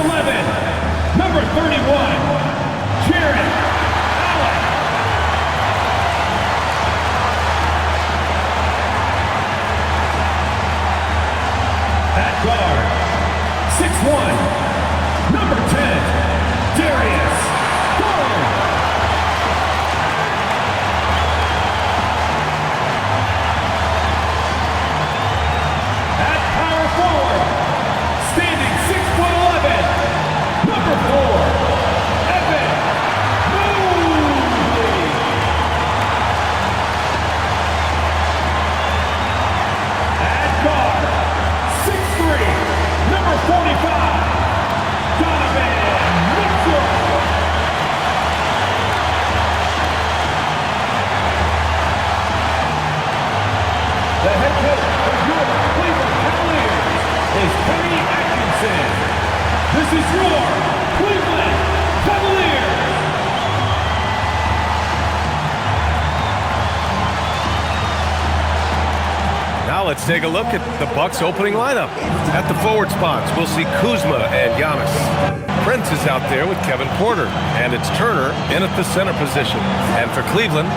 6'11", number 31, Jared Allen. At guard, 6'1", number 10, Darius Garland. At power forward, standing 6'11", number 4, Evan Mobley. At guard, 6'3", number 45, Donovan Mitchell. The head coach of your Cleveland Cavaliers is Kenny Atkinson. This is your Cleveland Cavaliers. Now let's take a look at the Bucks' opening lineup. At the forward spots, we'll see Kuzma and Giannis. Prince is out there with Kevin Porter, and it's Turner in at the center position. And for Cleveland,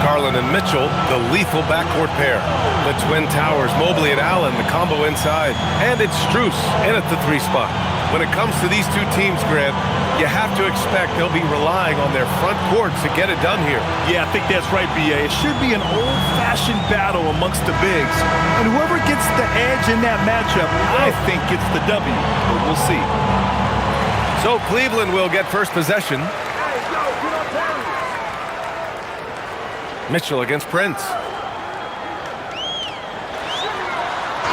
Garland and Mitchell, the lethal backcourt pair. The Twin Towers, Mobley and Allen, the combo inside. And it's Strus in at the 3 spot. When it comes to these two teams, Grant, you have to expect they'll be relying on their front court to get it done here. Yeah, I think that's right, B.A. It should be an old-fashioned battle amongst the bigs. And whoever gets the edge in that matchup, I think gets the W. But we'll see. So Cleveland will get first possession. Mitchell against Prince.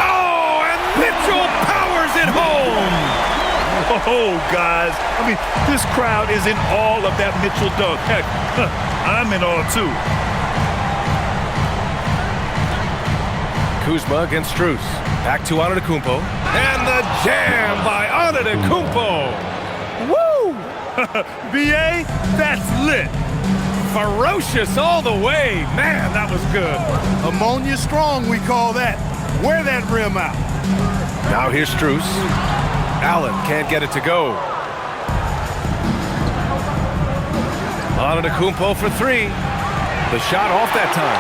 Oh, and Mitchell powers it home! Oh, guys. I mean, this crowd is in all of that Mitchell dunk. Heck, I'm in all, too. Kuzma against Strus. Back to Antetokounmpo. And the jam by Antetokounmpo. Woo! B.A., that's lit. Ferocious all the way. Man, that was good. Ammonia strong, we call that. Wear that rim out. Now here's Strus. Allen can't get it to go. Antetokounmpo for 3. The shot off that time.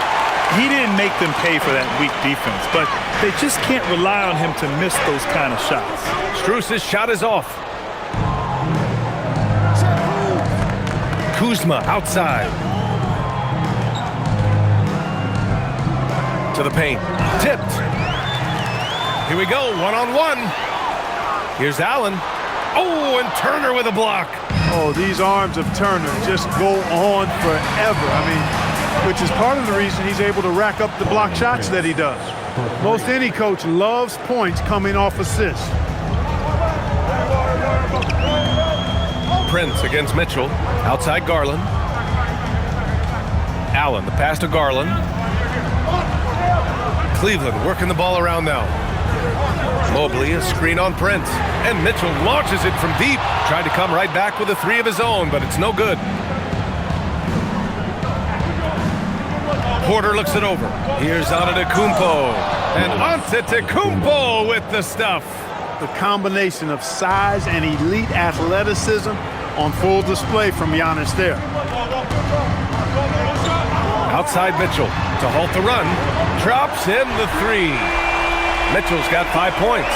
He didn't make them pay for that weak defense, but they just can't rely on him to miss those kind of shots. Strus's shot is off. Kuzma outside. To the paint. Tipped. Here we go, one-on-one. Here's Allen. Oh, and Turner with a block. Oh, these arms of Turner just go on forever. I mean, which is part of the reason he's able to rack up the block shots that he does. Most any coach loves points coming off assists. Prince against Mitchell. Outside Garland. Allen, the pass to Garland. Cleveland working the ball around now. Mobley, a screen on Prince. And Mitchell launches it from deep. Tried to come right back with a 3 of his own, but it's no good. Porter looks it over. Here's Antetokounmpo. And Antetokounmpo with the stuff. The combination of size and elite athleticism on full display from Giannis there. Outside Mitchell to halt the run. Drops in the 3. Mitchell's got 5 points.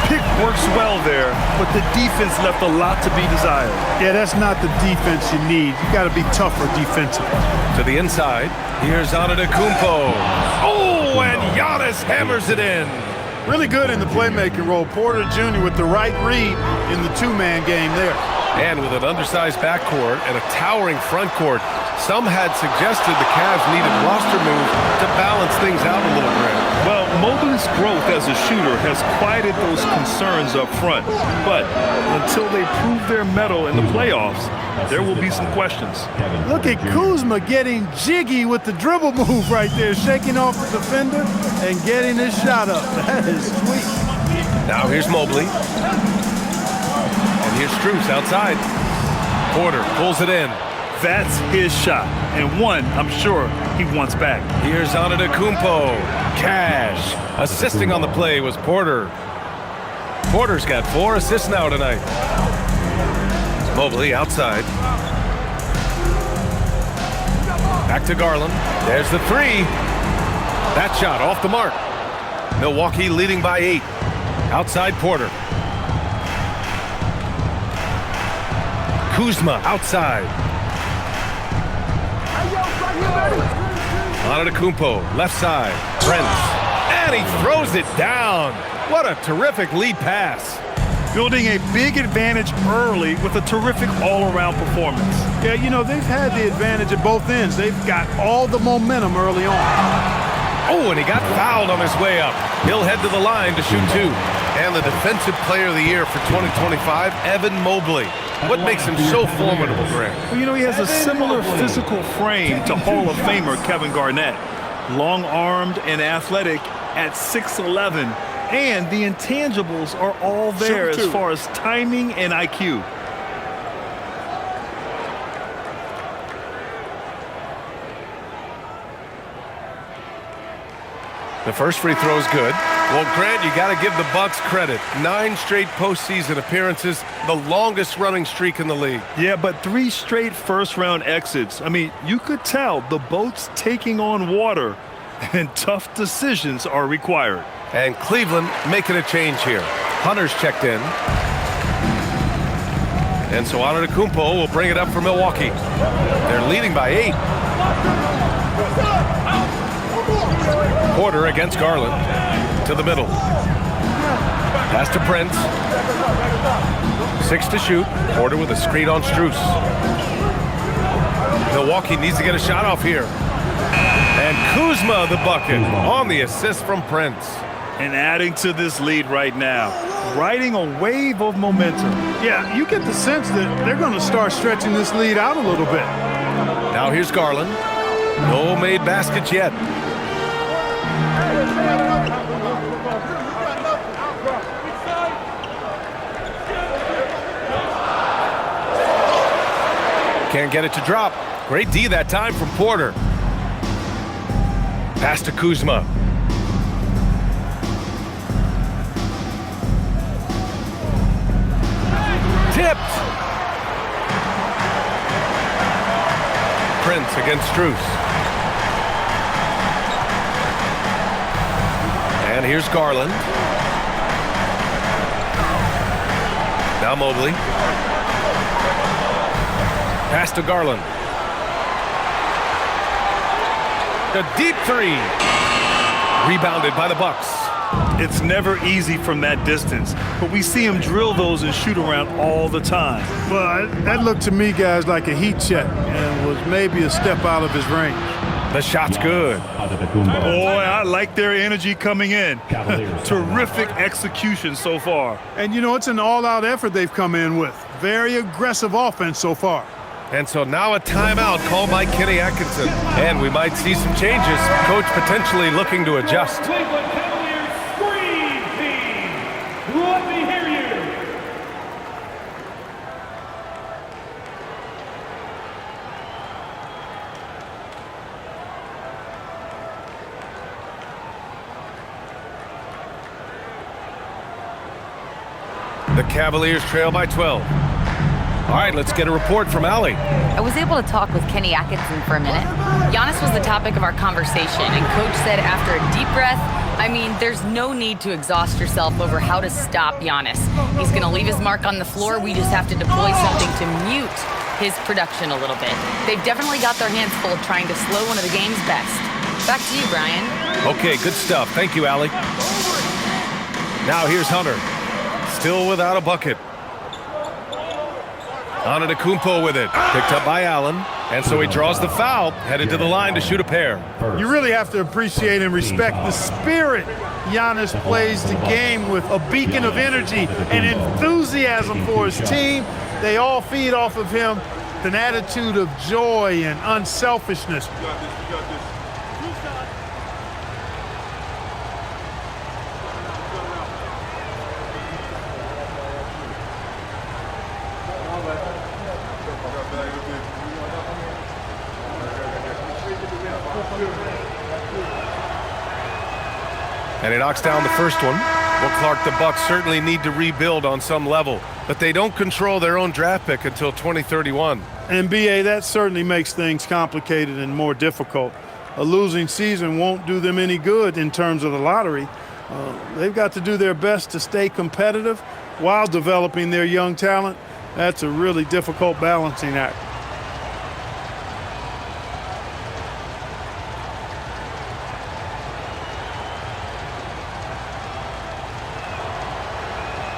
Pick works well there, but the defense left a lot to be desired. Yeah, that's not the defense you need. You got to be tougher defensively. To the inside, here's Antetokounmpo. Oh, and Giannis hammers it in. Really good in the playmaking role. Porter Jr. with the right read in the 2-man game there. And with an undersized backcourt and a towering front court, some had suggested the Cavs needed roster moves to balance things out a little bit. Well, Mobley's growth as a shooter has quieted those concerns up front. But until they prove their mettle in the playoffs, there will be some questions. Look at Kuzma getting jiggy with the dribble move right there, shaking off the defender and getting his shot up. That is sweet. Now here's Mobley. And here's Strus outside. Porter pulls it in. That's his shot, and one I'm sure he wants back. Here's Antetokounmpo. Cash. Assisting on the play was Porter. Porter's got 4 assists now tonight. Mobley outside. Back to Garland. There's the three. That shot off the mark. Milwaukee leading by 8. Outside Porter. Kuzma outside. Antetokounmpo left side. Prince. And he throws it down. What a terrific lead pass. Building a big advantage early with a terrific all-around performance. Yeah, you know, they've had the advantage at both ends. They've got all the momentum early on. Oh, and he got fouled on his way up. He'll head to the line to shoot 2. And the Defensive Player of the Year for 2025, Evan Mobley. What makes him so formidable, Grant? Well, you know, he has a similar physical frame to Hall of Famer Kevin Garnett. Long-armed and athletic at 6'11", and the intangibles are all there as far as timing and IQ. The first free throw is good. Well, Grant, you got to give the Bucks credit. 9 straight postseason appearances, the longest running streak in the league. Yeah, but 3 straight first-round exits. I mean, you could tell the boat's taking on water, and tough decisions are required. And Cleveland making a change here. Hunter's checked in. And so Antetokounmpo will bring it up for Milwaukee. They're leading by 8. Porter against Garland. To the middle. Pass to Prince. 6 to shoot. Porter with a screen on Strus. Milwaukee needs to get a shot off here. And Kuzma the bucket on the assist from Prince. And adding to this lead right now, riding a wave of momentum. Yeah, you get the sense that they're going to start stretching this lead out a little bit. Now here's Garland. No made baskets yet. Can't get it to drop. Great D that time from Porter. Pass to Kuzma. Tipped. Prince against Strus. And here's Garland. Now Mobley. Pass to Garland. A deep 3. Rebounded by the Bucks. It's never easy from that distance, but we see him drill those and shoot around all the time. Well, that looked to me, guys, like a heat check and was maybe a step out of his range. The shot's good. Boy, I like their energy coming in. Terrific execution so far. And, you know, it's an all-out effort they've come in with. Very aggressive offense so far. And so now a timeout called by Kenny Atkinson. And we might see some changes. Coach potentially looking to adjust. Cleveland Cavaliers screen team. Let me hear you. The Cavaliers trail by 12. All right, let's get a report from Allie. I was able to talk with Kenny Atkinson for a minute. Giannis was the topic of our conversation, and Coach said after a deep breath, I mean, there's no need to exhaust yourself over how to stop Giannis. He's going to leave his mark on the floor. We just have to deploy something to mute his production a little bit. They've definitely got their hands full trying to slow one of the game's best. Back to you, Brian. Okay, good stuff. Thank you, Allie. Now here's Hunter. Still without a bucket. Antetokounmpo with it. Picked up by Allen. And so he draws the foul, headed to the line to shoot a pair. You really have to appreciate and respect the spirit Giannis plays the game with, a beacon of energy and enthusiasm for his team. They all feed off of him, an attitude of joy and unselfishness. And he knocks down the first one. Well, Clark, the Bucks certainly need to rebuild on some level. but they don't control their own draft pick until 2031. And BA, that certainly makes things complicated and more difficult. A losing season won't do them any good in terms of the lottery. They've got to do their best to stay competitive while developing their young talent. That's a really difficult balancing act.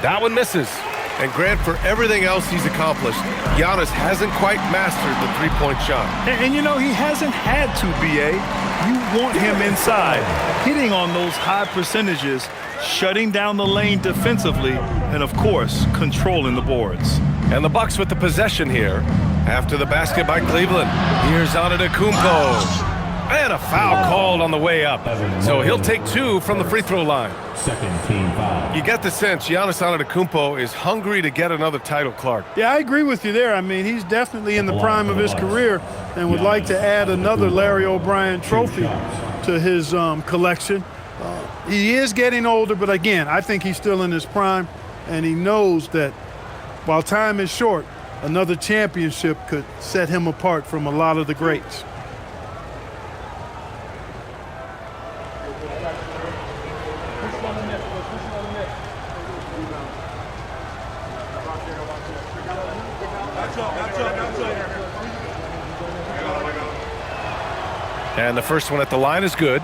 That one misses. And Grant, for everything else he's accomplished, Giannis hasn't quite mastered the three-point shot. And you know, he hasn't had to, BA. You want him inside, hitting on those high percentages, shutting down the lane defensively, and of course, controlling the boards. And the Bucks with the possession here after the basket by Cleveland. Here's Antetokounmpo. And a foul called on the way up. So he'll take 2 from the free throw line. Second team foul. You get the sense Giannis Antetokounmpo is hungry to get another title, Clark. Yeah, I agree with you there. I mean, he's definitely in the prime of his career and would like to add another Larry O'Brien trophy to his collection. He is getting older, but again, I think he's still in his prime, and he knows that while time is short, another championship could set him apart from a lot of the greats. And the first one at the line is good.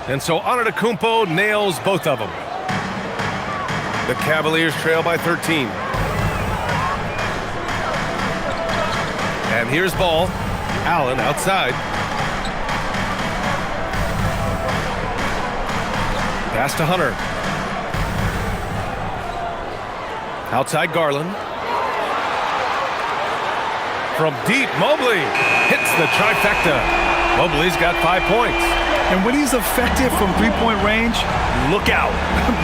And so Antetokounmpo nails both of them. The Cavaliers trail by 13. And here's ball. Allen outside. Pass to Hunter. Outside Garland. From deep, Mobley hits the trifecta. Mobley's got 5 points. And when he's effective from three-point range, look out.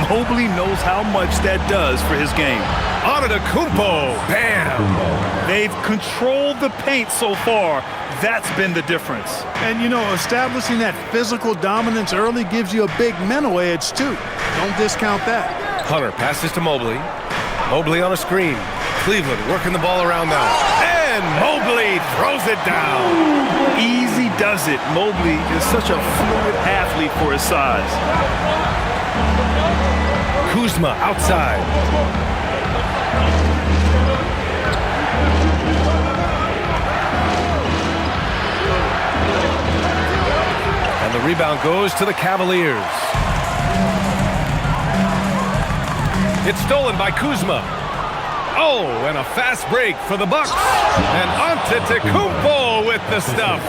Mobley knows how much that does for his game. Antetokounmpo, bam! They've controlled the paint so far. That's been the difference. And, you know, establishing that physical dominance early gives you a big mental edge, too. Don't discount that. Hunter passes to Mobley. Mobley on a screen. Cleveland working the ball around now. And Mobley throws it down. Easy does it. Mobley is such a fluid athlete for his size. Kuzma outside. And the rebound goes to the Cavaliers. It's stolen by Kuzma. Oh, and a fast break for the Bucks. And Antetokounmpo with the stuff.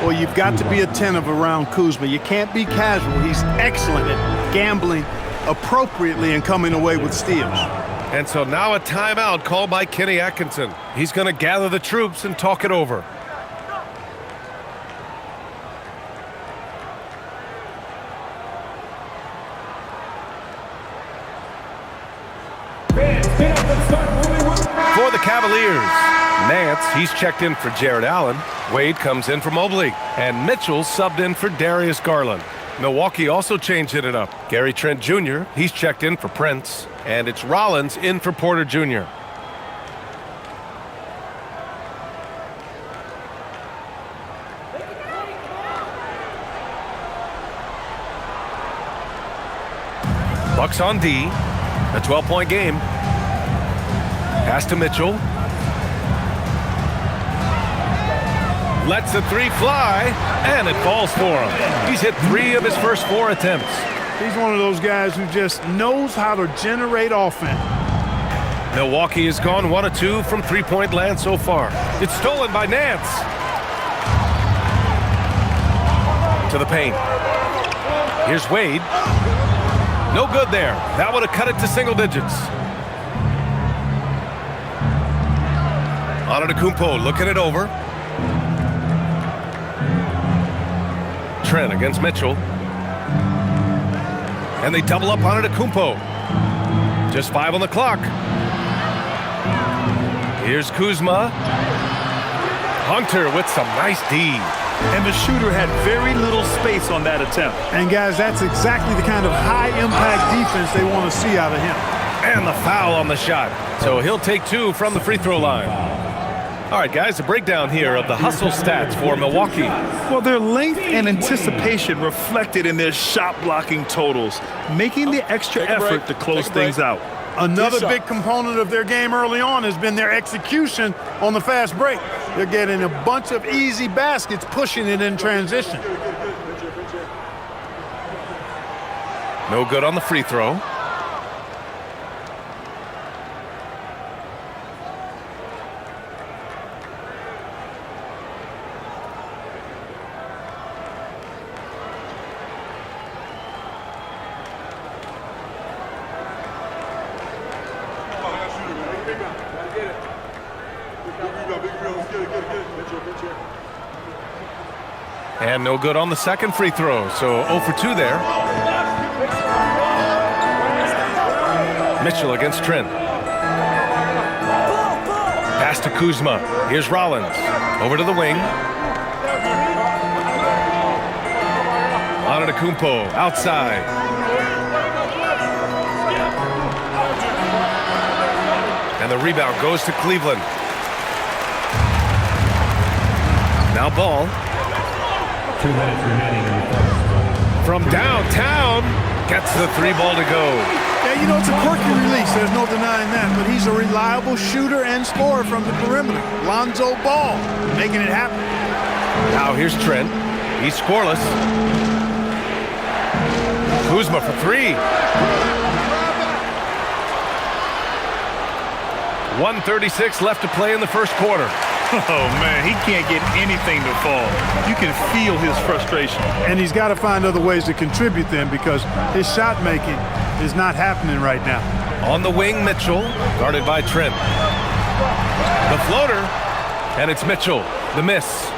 Well, you've got to be attentive around Kuzma. You can't be casual. He's excellent at gambling appropriately and coming away with steals. And so now a timeout called by Kenny Atkinson. He's going to gather the troops and talk it over. For the Cavaliers, Nance, he's checked in for Jared Allen. Wade comes in for Mobley. And Mitchell subbed in for Darius Garland. Milwaukee also changed it up. Gary Trent Jr., he's checked in for Prince. And it's Rollins in for Porter Jr. Bucks on D. A 12-point game. Pass to Mitchell. Lets the three fly, and it falls for him. He's hit 3 of his first 4 attempts. He's one of those guys who just knows how to generate offense. Milwaukee has gone 1 of 2 from three-point land so far. It's stolen by Nance. To the paint. Here's Wade. No good there. That would have cut it to single digits. Antetokounmpo looking it over. Trent against Mitchell. And they double up Antetokounmpo. Just 5 on the clock. Here's Kuzma. Hunter with some nice D. And the shooter had very little space on that attempt. And guys, that's exactly the kind of high-impact defense they want to see out of him. And the foul on the shot. So he'll take 2 from the free throw line. All right, guys, a breakdown here of the hustle stats for Milwaukee. Well, their length and anticipation reflected in their shot blocking totals, making the extra effort to close things out. Another big component of their game early on has been their execution on the fast break. They're getting a bunch of easy baskets, pushing it in transition. No good on the free throw. And no good on the second free throw, so 0 for 2 there. Mitchell against Trent. Pass to Kuzma. Here's Rollins. Over to the wing. Antetokounmpo outside. And the rebound goes to Cleveland. Now ball. 2 minutes remaining in the first. From downtown, gets the 3 ball to go. Yeah, you know, it's a quirky release. There's no denying that. But he's a reliable shooter and scorer from the perimeter. Lonzo Ball making it happen. Now here's Trent. He's scoreless. Kuzma for 3. 1:36 left to play in the first quarter. Oh, man, he can't get anything to fall. You can feel his frustration. And he's got to find other ways to contribute then, because his shot making is not happening right now. On the wing, Mitchell, guarded by Trent. The floater, and it's Mitchell, the miss.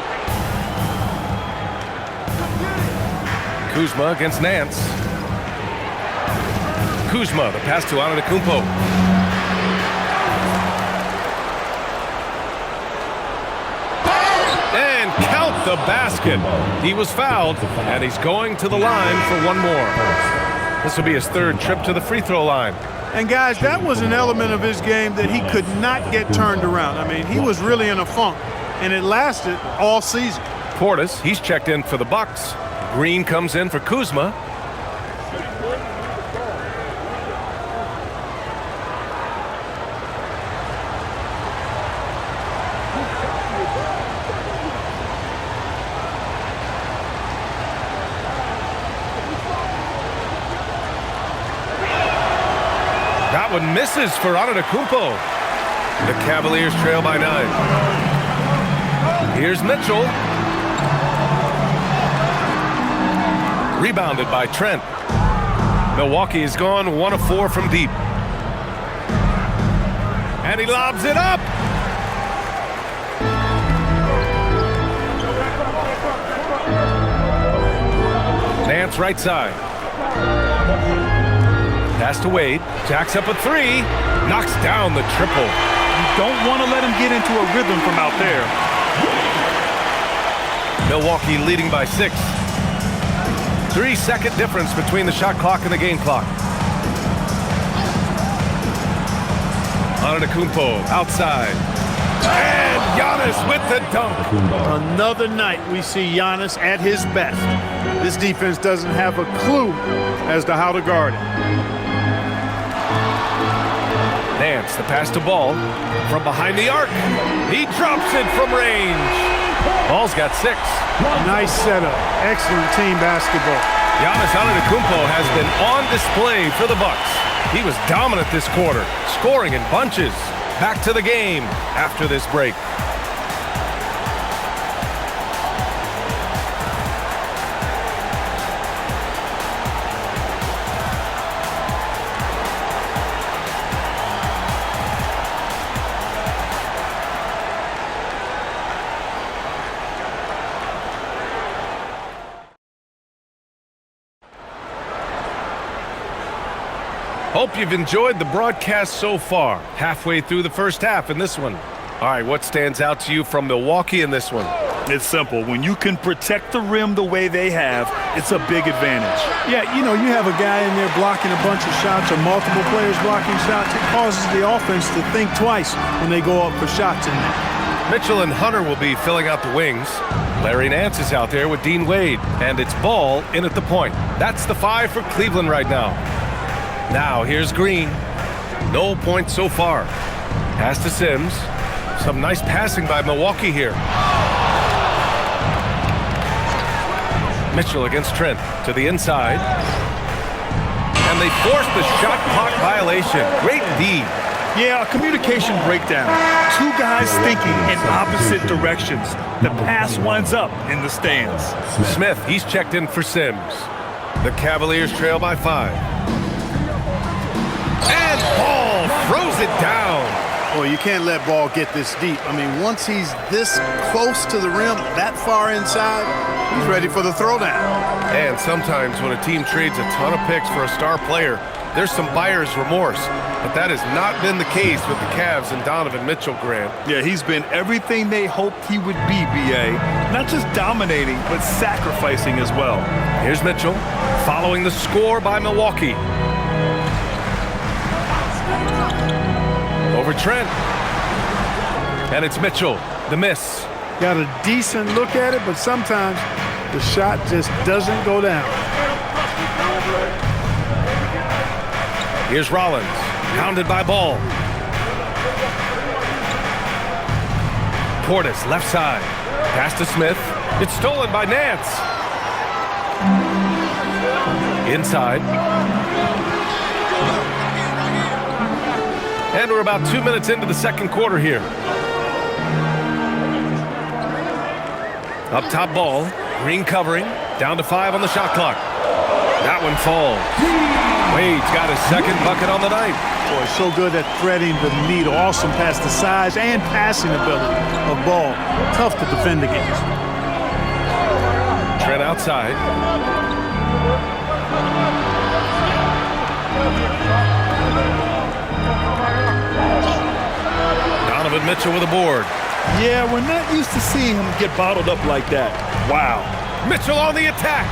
Kuzma against Nance. Kuzma, the pass to Antetokounmpo. And count the basket. He was fouled, and he's going to the line for 1 more. This will be his 3rd trip to the free throw line. And guys, that was an element of his game that he could not get turned around. I mean, he was really in a funk, and it lasted all season. Portis, he's checked in for the Bucks. Green comes in for Kuzma. That one misses for Antetokounmpo. The Cavaliers trail by 9. Here's Mitchell. Rebounded by Trent. Milwaukee has gone 1 of 4 from deep. And he lobs it up. Nance right side. Pass to Wade. Jacks up a 3. Knocks down the triple. You don't want to let him get into a rhythm from out there. Milwaukee leading by 6. 3-second difference between the shot clock and the game clock. Antetokounmpo outside. And Giannis with the dunk. Another night we see Giannis at his best. This defense doesn't have a clue as to how to guard it. Nance, the pass to Ball from behind the arc. He drops it from range. Ball's got 6. Nice setup. Excellent team basketball. Giannis Antetokounmpo has been on display for the Bucks. He was dominant this quarter, scoring in bunches. Back to the game after this break. Hope you've enjoyed the broadcast so far. Halfway through the first half in this one. All right, what stands out to you from Milwaukee in this one? It's simple. When you can protect the rim the way they have, it's a big advantage. Yeah, you know, you have a guy in there blocking a bunch of shots or multiple players blocking shots. It causes the offense to think twice when they go up for shots in there. Mitchell and Hunter will be filling out the wings. Larry Nance is out there with Dean Wade, and it's Ball in at the point. That's the 5 for Cleveland right now. Now here's Green. No points so far. Pass to Sims. Some nice passing by Milwaukee here. Mitchell against Trent to the inside. And they force the shot clock violation. Great D. Yeah, a communication breakdown. Two guys thinking in opposite directions. The pass winds up in the stands. Smith, he's checked in for Sims. The Cavaliers trail by 5. And Ball throws it down. Well, you can't let Ball get this deep. I mean, once he's this close to the rim, that far inside, he's ready for the throwdown. And sometimes when a team trades a ton of picks for a star player, there's some buyer's remorse. But that has not been the case with the Cavs and Donovan Mitchell, Grant. Yeah, he's been everything they hoped he would be, B.A. Not just dominating, but sacrificing as well. Here's Mitchell, following the score by Milwaukee. Over Trent. And it's Mitchell, the miss. Got a decent look at it, but sometimes the shot just doesn't go down. Here's Rollins, pounded by Ball. Portis, left side. Pass to Smith. It's stolen by Nance. Inside. And we're about 2 minutes into the second quarter here. Up top Ball. Green covering. Down to 5 on the shot clock. That one falls. Wade's got his second bucket on the night. Boy, so good at threading the needle. Awesome past the size and passing ability of Ball. Tough to defend against. Trent outside. Donovan Mitchell with a board. Yeah, we're not used to seeing him get bottled up like that. Wow. Mitchell on the attack.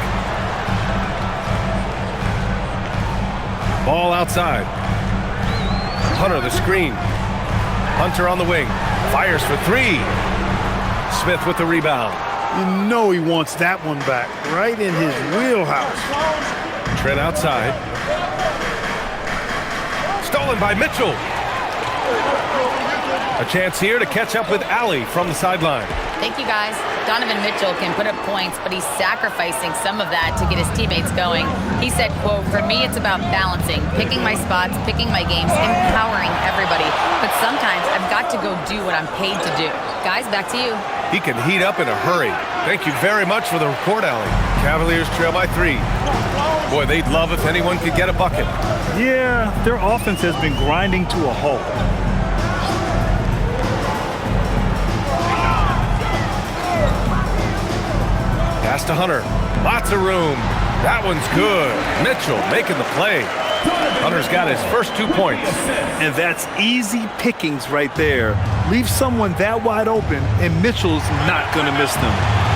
Ball outside. Hunter the screen. Hunter on the wing. Fires for 3. Smith with the rebound. You know he wants that one back. Right in his wheelhouse. Trent outside. Stolen by Mitchell. A chance here to catch up with Allie from the sideline. Thank you, guys. Donovan Mitchell can put up points, but he's sacrificing some of that to get his teammates going. He said, quote, "For me, it's about balancing, picking my spots, picking my games, empowering everybody. But sometimes I've got to go do what I'm paid to do." Guys, back to you. He can heat up in a hurry. Thank you very much for the report, Allie. Cavaliers trail by 3. Boy, they'd love if anyone could get a bucket. Yeah, their offense has been grinding to a halt. Pass to Hunter. Lots of room. That one's good. Mitchell making the play. Hunter's got his first 2 points. And that's easy pickings right there. Leave someone that wide open, and Mitchell's not going to miss them.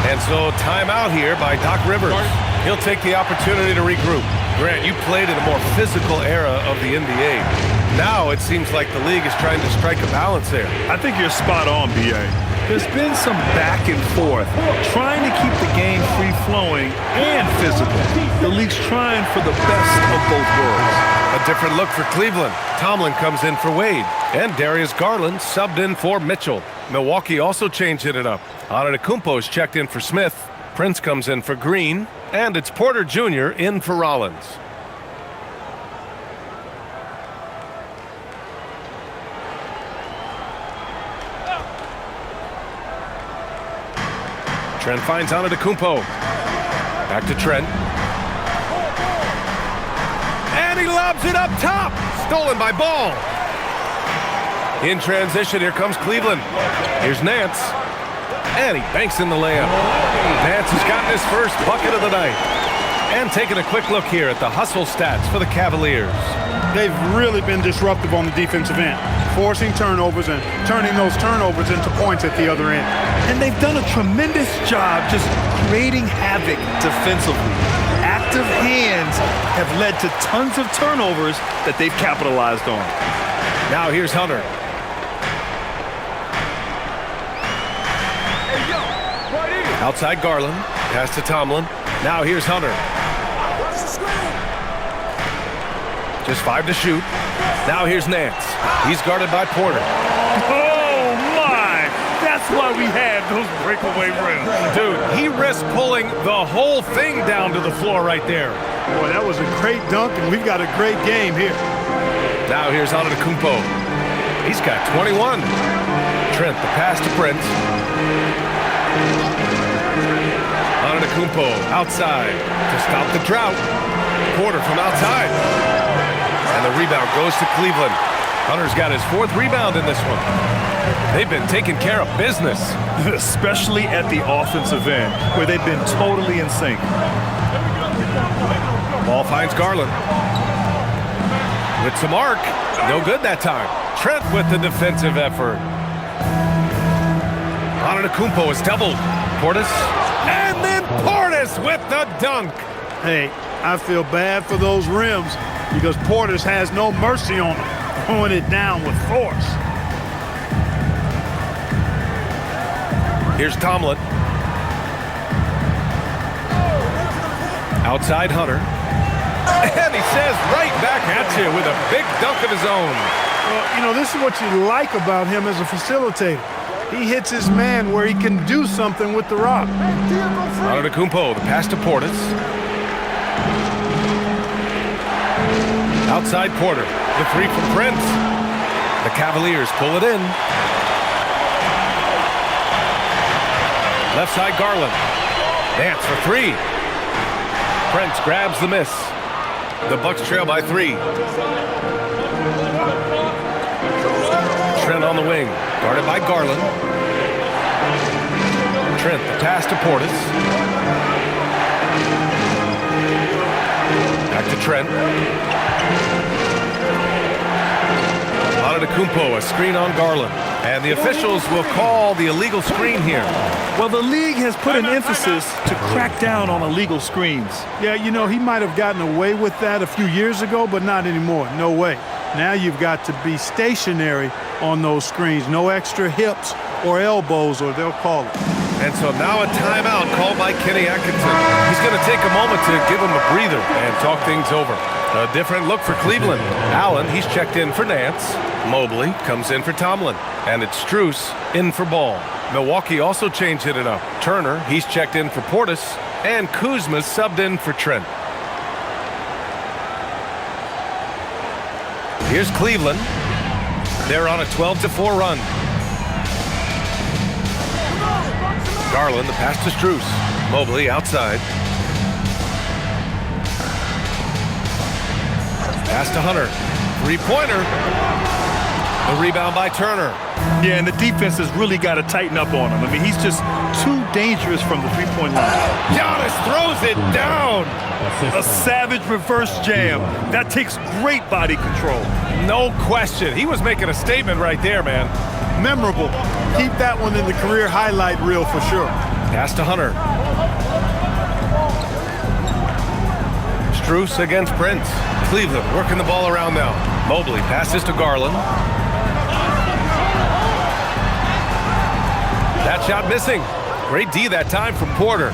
And so timeout here by Doc Rivers. He'll take the opportunity to regroup. Grant, you played in a more physical era of the NBA. Now it seems like the league is trying to strike a balance there. I think you're spot on, B.A. There's been some back and forth, trying to keep the game free-flowing and physical. The league's trying for the best of both worlds. A different look for Cleveland. Tomlin comes in for Wade, and Darius Garland subbed in for Mitchell. Milwaukee also changing it up. Antetokounmpo's checked in for Smith. Prince comes in for Green, and it's Porter Jr. in for Rollins. Trent finds Antetokounmpo. Back to Trent. And he lobs it up top. Stolen by Ball. In transition, here comes Cleveland. Here's Nance. And he banks in the layup. Nance has gotten his first bucket of the night. And taking a quick look here at the hustle stats for the Cavaliers. They've really been disruptive on the defensive end, forcing turnovers and turning those turnovers into points at the other end. And they've done a tremendous job just creating havoc defensively. Active hands have led to tons of turnovers that they've capitalized on. Now here's Hunter. Outside Garland, pass to Tomlin. Now here's Hunter. Just 5 to shoot. Now here's Nance. He's guarded by Porter. Oh, my! That's why we have those breakaway rims. Dude, he risked pulling the whole thing down to the floor right there. Boy, that was a great dunk, and we've got a great game here. Now here's Antetokounmpo. He's got 21. Trent, the pass to Prince. Antetokounmpo outside to stop the drought. Porter from outside. And the rebound goes to Cleveland. Hunter's got his 4th rebound in this one. They've been taking care of business. Especially at the offensive end, where they've been totally in sync. Ball finds Garland. With some arc. No good that time. Trent with the defensive effort. Antetokounmpo is doubled. Portis. And then Portis with the dunk. Hey, I feel bad for those rims because Portis has no mercy on them, throwing it down with force. Here's Tomlin. Outside Hunter. And he says right back at you with a big dunk of his own. Well, you know, this is what you like about him as a facilitator. He hits his man where he can do something with the rock. Antetokounmpo, the pass to Portis. Outside Porter, the 3 from Prince. The Cavaliers pull it in. Left side Garland. Nance for 3. Prince grabs the miss. The Bucks trail by 3. Trent on the wing, guarded by Garland. Trent, the pass to Portis. Back to Trent. Antetokounmpo, a screen on Garland. And the officials will call the illegal screen here. Well, the league has put an emphasis to crack down on illegal screens. Yeah, you know, he might have gotten away with that a few years ago, but not anymore. No way. Now you've got to be stationary on those screens. No extra hips or elbows, or they'll call it. And so now a timeout called by Kenny Atkinson. He's going to take a moment to give him a breather and talk things over. A different look for Cleveland. Allen, he's checked in for Nance. Mobley comes in for Tomlin. And it's Strus in for Ball. Milwaukee also changed it up. Turner, he's checked in for Portis. And Kuzma's subbed in for Trent. Here's Cleveland. They're on a 12-4 run. Garland, the pass to Strus. Mobley outside. Pass to Hunter. 3-pointer. The rebound by Turner. Yeah, and the defense has really got to tighten up on him. I mean, he's just too dangerous from the three-point line. Giannis throws it down. A savage reverse jam. That takes great body control. No question. He was making a statement right there, man. Memorable. Keep that one in the career highlight reel for sure. Pass to Hunter. Strus against Prince. Cleveland working the ball around now. Mobley passes to Garland. That shot missing. Great D that time from Porter.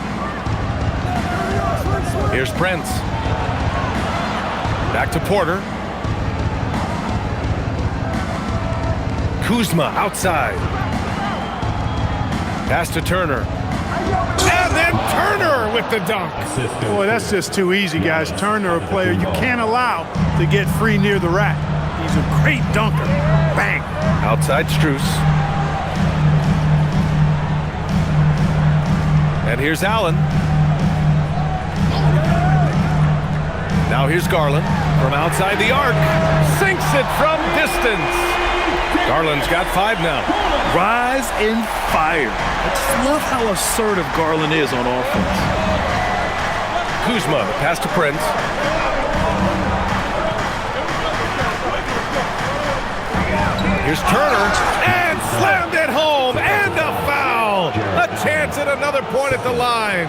Here's Prince. Back to Porter. Kuzma outside. Pass to Turner. And then Turner with the dunk. Boy, that's just too easy, guys. Turner, a player you can't allow to get free near the rack. He's a great dunker. Bang. Outside Strus. And here's Allen. Now here's Garland from outside the arc. Sinks it from distance. Garland's got 5 now. Rise and fire. I just love how assertive Garland is on offense. Kuzma, pass to Prince. Here's Turner, and slammed it home, and a foul. A chance at another point at the line.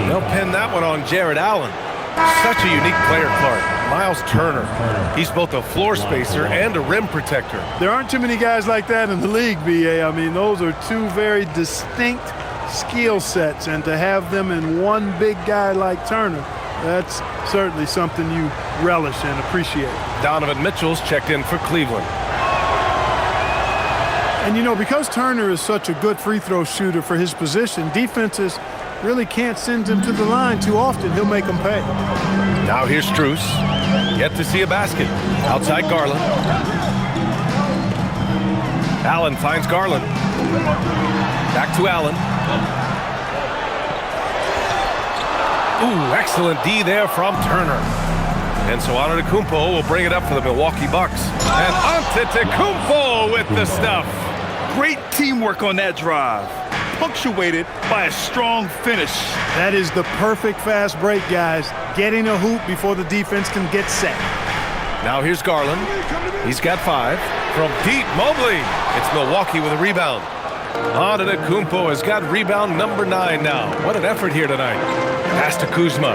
They'll pin that one on Jared Allen. Such a unique player, Clark. Miles Turner. He's both a floor spacer and a rim protector. There aren't too many guys like that in the league, B.A. I mean, those are two very distinct skill sets, and to have them in one big guy like Turner, that's certainly something you relish and appreciate. Donovan Mitchell's checked in for Cleveland. And, you know, because Turner is such a good free throw shooter for his position, defenses really can't send him to the line too often. He'll make them pay. Now here's Strus. Yet to see a basket. Outside Garland. Allen finds Garland. Back to Allen. Ooh, excellent D there from Turner. And so Antetokounmpo will bring it up for the Milwaukee Bucks. And Antetokounmpo with the stuff. Great teamwork on that drive, punctuated by a strong finish. That is the perfect fast break, guys. Getting a hoop before the defense can get set. Now here's Garland. He's got 5. From deep, Mobley. It's Milwaukee with a rebound. Antetokounmpo has got rebound number 9 now. What an effort here tonight. Pass to Kuzma.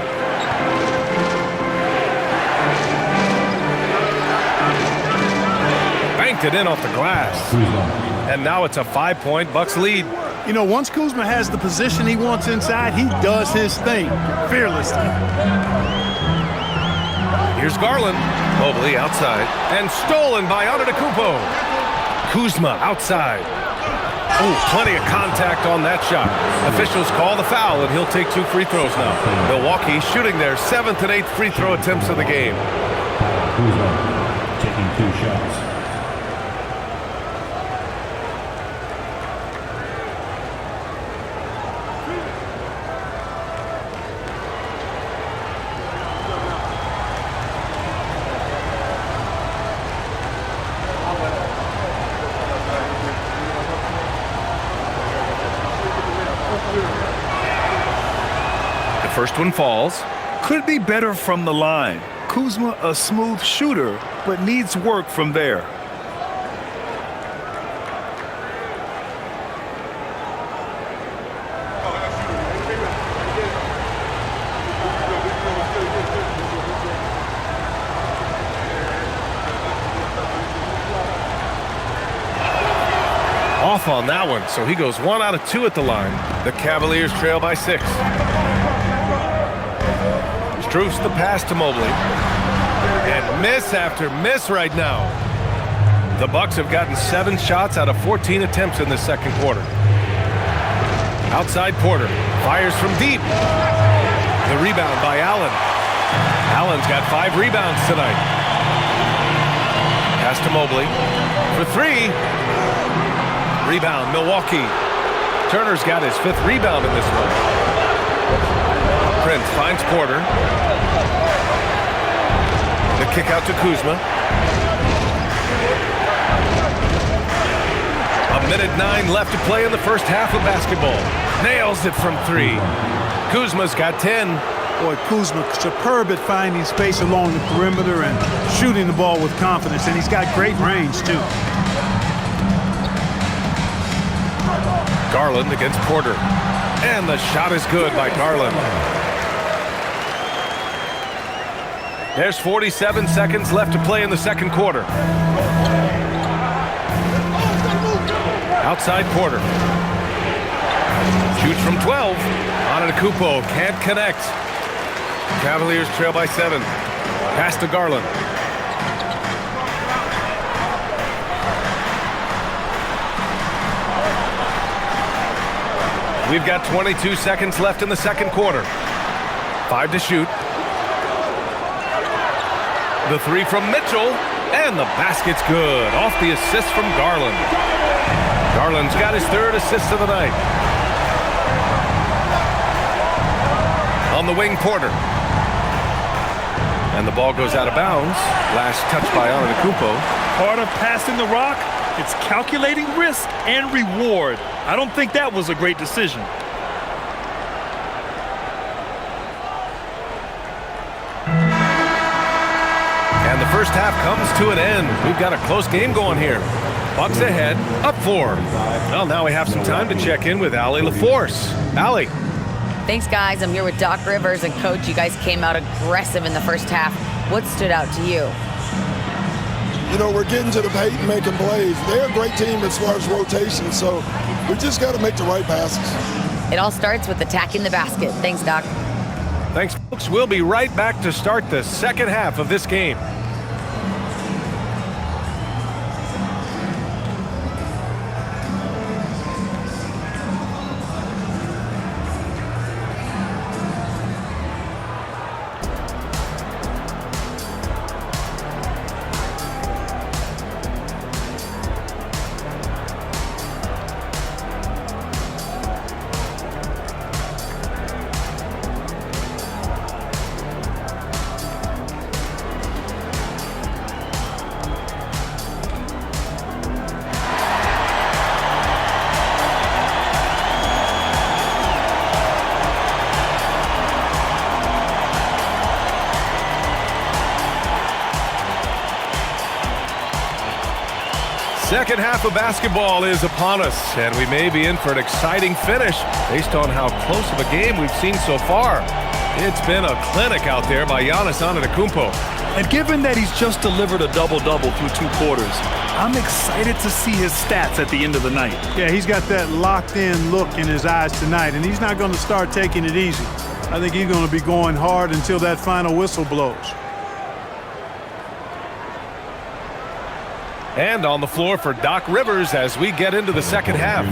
Banked it in off the glass. And now it's a 5-point Bucks lead. You know, once Kuzma has the position he wants inside, he does his thing fearlessly. Here's Garland. Mobley outside. And stolen by Antetokounmpo. Kuzma outside. Oh, plenty of contact on that shot. Officials call the foul, and he'll take 2 free throws now. Milwaukee shooting their 7th and 8th free throw attempts of the game. Kuzma taking 2 shots. First one falls. Could be better from the line. Kuzma a smooth shooter, but needs work from there. Off on that one, so he goes 1 out of 2 at the line. The Cavaliers trail by 6. Strus the pass to Mobley. And miss after miss right now. The Bucks have gotten 7 shots out of 14 attempts in the second quarter. Outside Porter. Fires from deep. The rebound by Allen. Allen's got 5 rebounds tonight. Pass to Mobley. For 3. Rebound, Milwaukee. Turner's got his 5th rebound in this one. Prince finds Porter. The kick out to Kuzma. 1:09 left to play in the first half of basketball. Nails it from 3. Kuzma's got 10. Boy, Kuzma superb at finding space along the perimeter and shooting the ball with confidence, and he's got great range too. Garland against Porter. And the shot is good by Garland. There's 47 seconds left to play in the second quarter. Outside Porter. Shoots from 12. Antetokounmpo can't connect. Cavaliers trail by 7. Pass to Garland. We've got 22 seconds left in the second quarter. 5 to shoot. The 3 from Mitchell, and the basket's good. Off the assist from Garland. Garland's got his 3rd assist of the night. On the wing, Porter. And the ball goes out of bounds. Last touch by Antetokounmpo. Part of passing the rock, it's calculating risk and reward. I don't think that was a great decision. And the first half comes to an end. We've got a close game going here. Bucks ahead, up 4. Well, now we have some time to check in with Allie LaForce. Allie. Thanks, guys. I'm here with Doc Rivers and Coach. You guys came out aggressive in the first half. What stood out to you? You know, we're getting to the paint and making plays. They're a great team as far as rotation, so we just got to make the right passes. It all starts with attacking the basket. Thanks, Doc. Thanks, folks. We'll be right back to start the second half of this game. Second half of basketball is upon us, and we may be in for an exciting finish based on how close of a game we've seen so far. It's been a clinic out there by Giannis Antetokounmpo. And given that he's just delivered a double-double through 2 quarters, I'm excited to see his stats at the end of the night. Yeah, he's got that locked-in look in his eyes tonight, and he's not going to start taking it easy. I think he's going to be going hard until that final whistle blows. And on the floor for Doc Rivers as we get into the second half.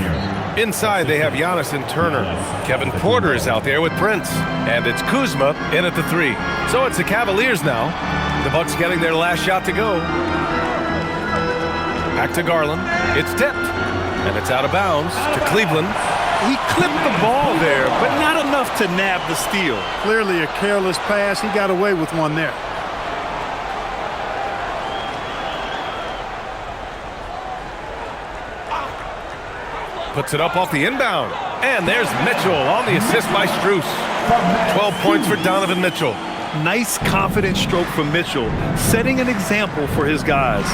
Inside, they have Giannis and Turner. Kevin Porter is out there with Prince. And it's Kuzma in at the 3. So it's the Cavaliers now. The Bucks getting their last shot to go. Back to Garland. It's tipped. And it's out of bounds to Cleveland. He clipped the ball there, but not enough to nab the steal. Clearly a careless pass. He got away with one there. Puts it up off the inbound. And there's Mitchell on the assist by Strus. 12 points for Donovan Mitchell. Nice, confident stroke from Mitchell, setting an example for his guys.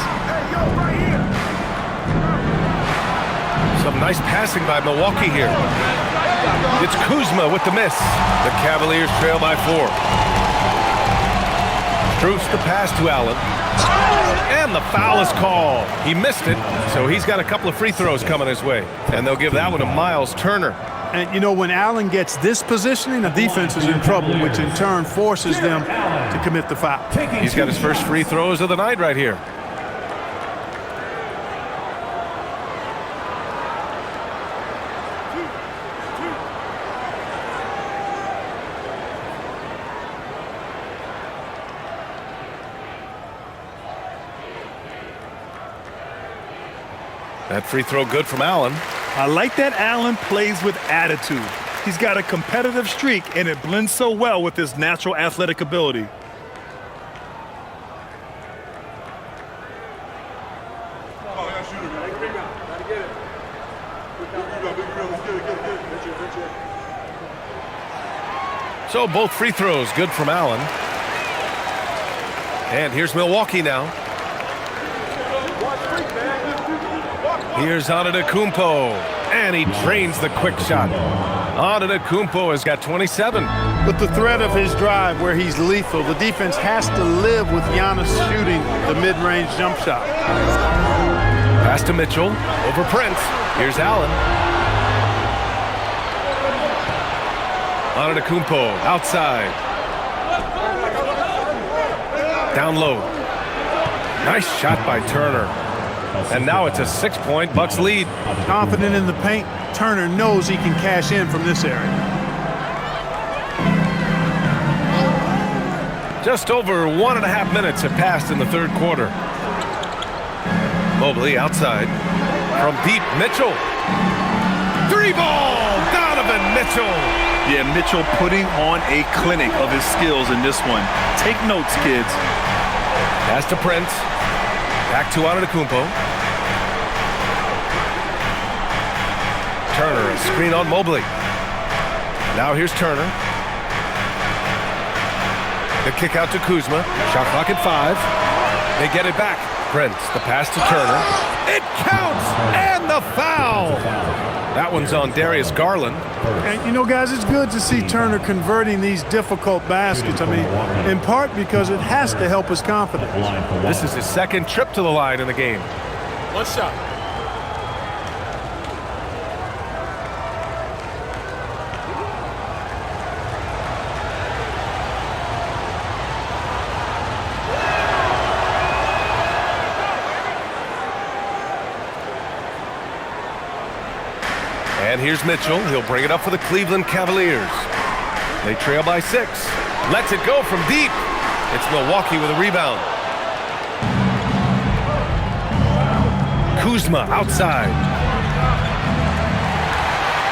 Some nice passing by Milwaukee here. It's Kuzma with the miss. The Cavaliers trail by 4. Strus the pass to Allen. And the foul is called. He missed it, so he's got a couple of free throws coming his way. And they'll give that one to Miles Turner. And, you know, when Allen gets this positioning, the defense is in trouble, which in turn forces them to commit the foul. He's got his first free throws of the night right here. That free throw good from Allen. I like that Allen plays with attitude. He's got a competitive streak, and it blends so well with his natural athletic ability. So both free throws good from Allen. And here's Milwaukee now. Here's Antetokounmpo, and he drains the quick shot. Antetokounmpo has got 27. With the threat of his drive where he's lethal, the defense has to live with Giannis shooting the mid-range jump shot. Pass to Mitchell, over Prince. Here's Allen. Antetokounmpo, outside. Down low. Nice shot by Turner. And now it's a 6-point Bucks lead. Confident in the paint, Turner knows he can cash in from this area. Just over 1.5 minutes have passed in the third quarter. Mobley outside. From deep, Mitchell. 3-ball, Donovan Mitchell. Yeah, Mitchell putting on a clinic of his skills in this one. Take notes, kids. Pass to Prince. Back to Antetokounmpo. Turner, a screen on Mobley. Now here's Turner. The kick out to Kuzma. Shot clock at 5. They get it back. Prince, the pass to Turner. It counts, and the foul. That one's on Darius Garland. And, you know, guys, it's good to see Turner converting these difficult baskets. I mean, in part because it has to help his confidence. This is his second trip to the line in the game. One shot. And here's Mitchell. He'll bring it up for the Cleveland Cavaliers. They trail by 6. Lets it go from deep. It's Milwaukee with a rebound. Kuzma outside.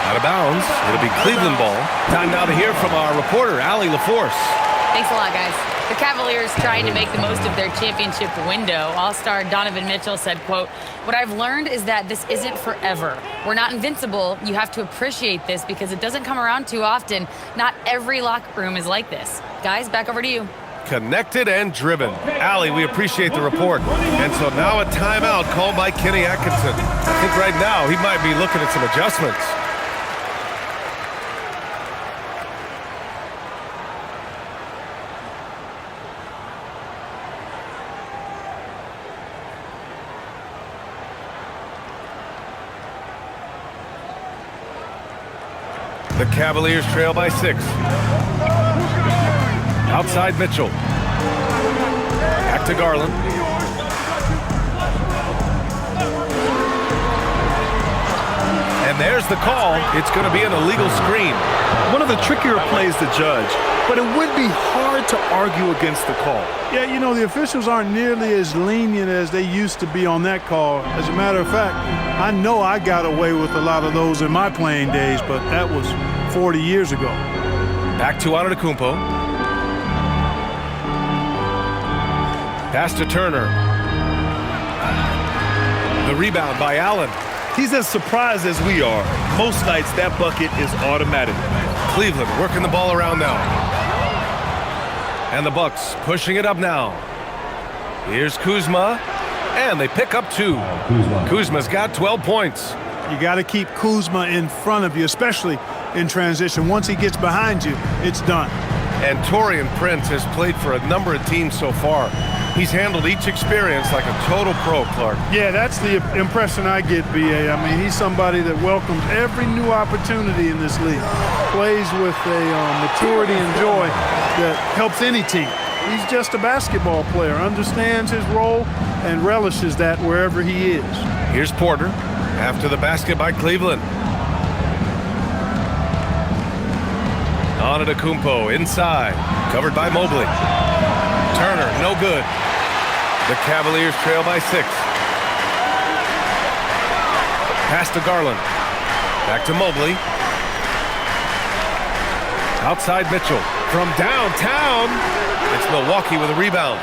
Out of bounds. It'll be Cleveland ball. Time now to hear from our reporter, Allie LaForce. Thanks a lot, guys. The Cavaliers trying to make the most of their championship window. All-star Donovan Mitchell said, quote, "What I've learned is that this isn't forever. We're not invincible. You have to appreciate this because it doesn't come around too often. Not every locker room is like this." Guys, back over to you. Connected and driven. Allie, we appreciate the report. And so now a timeout called by Kenny Atkinson. I think right now he might be looking at some adjustments. The Cavaliers trail by 6. Outside Mitchell. Back to Garland. And there's the call. It's going to be an illegal screen. One of the trickier plays to judge, but it would be hard to argue against the call. Yeah, you know, the officials aren't nearly as lenient as they used to be on that call. As a matter of fact, I know I got away with a lot of those in my playing days, but that was 40 years ago. Back to Antetokounmpo. Pass to Turner. The rebound by Allen. He's as surprised as we are. Most nights that bucket is automatic. Cleveland working the ball around now. And the Bucks pushing it up now. Here's Kuzma. And they pick up 2. Kuzma's got 12 points. You got to keep Kuzma in front of you, especially in transition. Once he gets behind you, it's done. And Taurean Prince has played for a number of teams so far. He's handled each experience like a total pro, Clark. Yeah, that's the impression I get, B.A. I mean, he's somebody that welcomes every new opportunity in this league. Plays with a maturity and joy that helps any team. He's just a basketball player, understands his role, and relishes that wherever he is. Here's Porter after the basket by Cleveland. Antetokounmpo inside, covered by Mobley. Turner, no good. The Cavaliers trail by 6. Pass to Garland. Back to Mobley. Outside Mitchell. From downtown, it's Milwaukee with a rebound.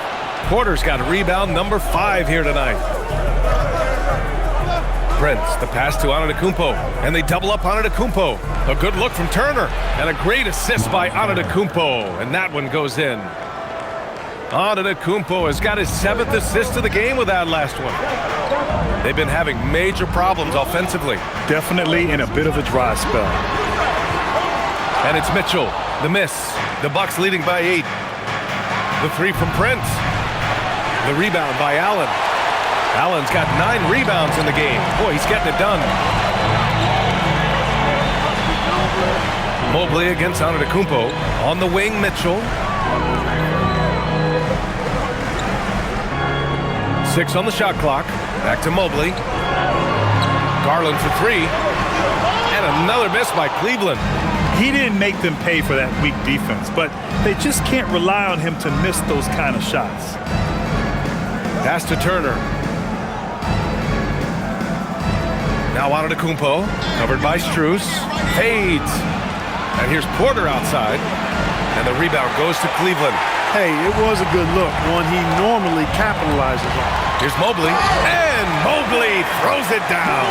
Porter's got a rebound number 5 here tonight. Prince, the pass to Antetokounmpo, and they double up Antetokounmpo. A good look from Turner, and a great assist by Antetokounmpo, and that one goes in. Antetokounmpo has got his 7th assist of the game with that last one. They've been having major problems offensively. Definitely in a bit of a dry spell. And it's Mitchell, the miss. The Bucks leading by 8. The 3 from Prince. The rebound by Allen. Allen's got 9 rebounds in the game. Boy, he's getting it done. Mobley against Antetokounmpo. On the wing, Mitchell. 6 on the shot clock. Back to Mobley. Garland for 3. And another miss by Cleveland. He didn't make them pay for that weak defense, but they just can't rely on him to miss those kind of shots. Pass to Turner. Now Antetokounmpo, covered by Strus. Fades. And here's Porter outside. And the rebound goes to Cleveland. Hey, it was a good look, one he normally capitalizes on. Here's Mobley, and Mobley throws it down.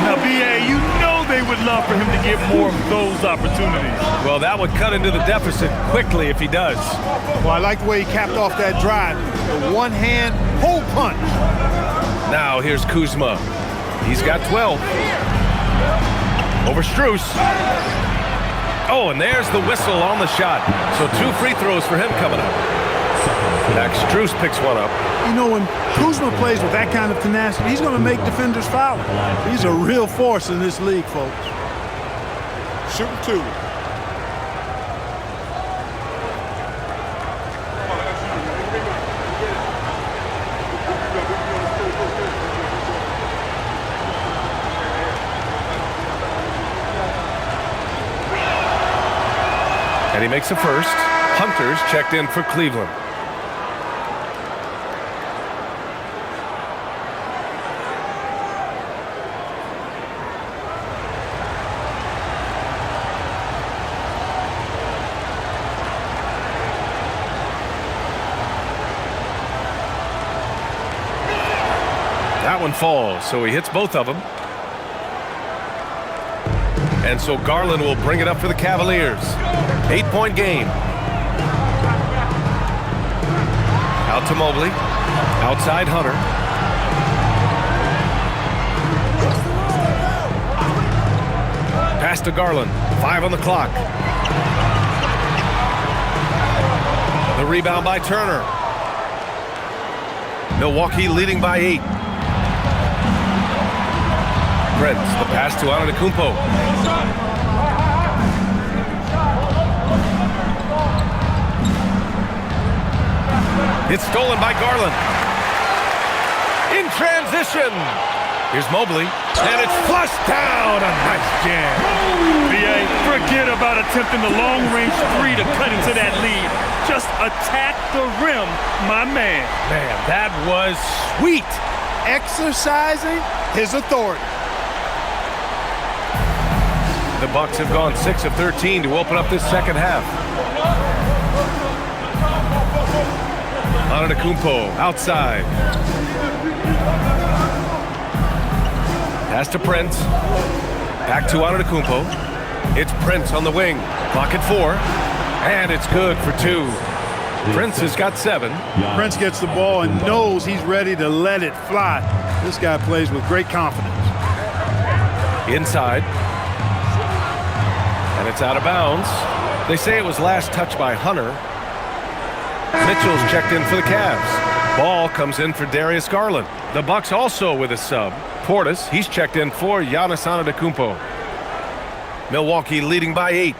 Now, B.A., you know they would love for him to get more of those opportunities. Well, that would cut into the deficit quickly if he does. Well, I like the way he capped off that drive. The one-hand hole punch. Now here's Kuzma. He's got 12. Over Strus. Oh, and there's the whistle on the shot. So 2 free throws for him coming up. Max Strus picks one up. You know, when Kuzma plays with that kind of tenacity, he's going to make defenders foul. He's a real force in this league, folks. Shooting 2. And he makes a first. Hunter's checked in for Cleveland. That one falls, so he hits both of them. And so Garland will bring it up for the Cavaliers. 8-point game. Out to Mobley. Outside Hunter. Pass to Garland. 5 on the clock. The rebound by Turner. Milwaukee leading by 8. Prince, the pass to Antetokounmpo. It's stolen by Garland. In transition. Here's Mobley, and it's flushed down. A nice jam. B.A., forget about attempting the long-range 3 to cut into that lead. Just attack the rim, my man. Man, that was sweet. Exercising his authority. The Bucks have gone 6 of 13 to open up this second half. Antetokounmpo outside. Pass to Prince. Back to Antetokounmpo. It's Prince on the wing. Clock at 4. And it's good for 2. Prince has got 7. Prince gets the ball and knows he's ready to let it fly. This guy plays with great confidence. Inside. And it's out of bounds. They say it was last touched by Hunter. Mitchell's checked in for the Cavs. Ball comes in for Darius Garland. The Bucks also with a sub. Portis, he's checked in for Giannis Antetokounmpo. Milwaukee leading by 8.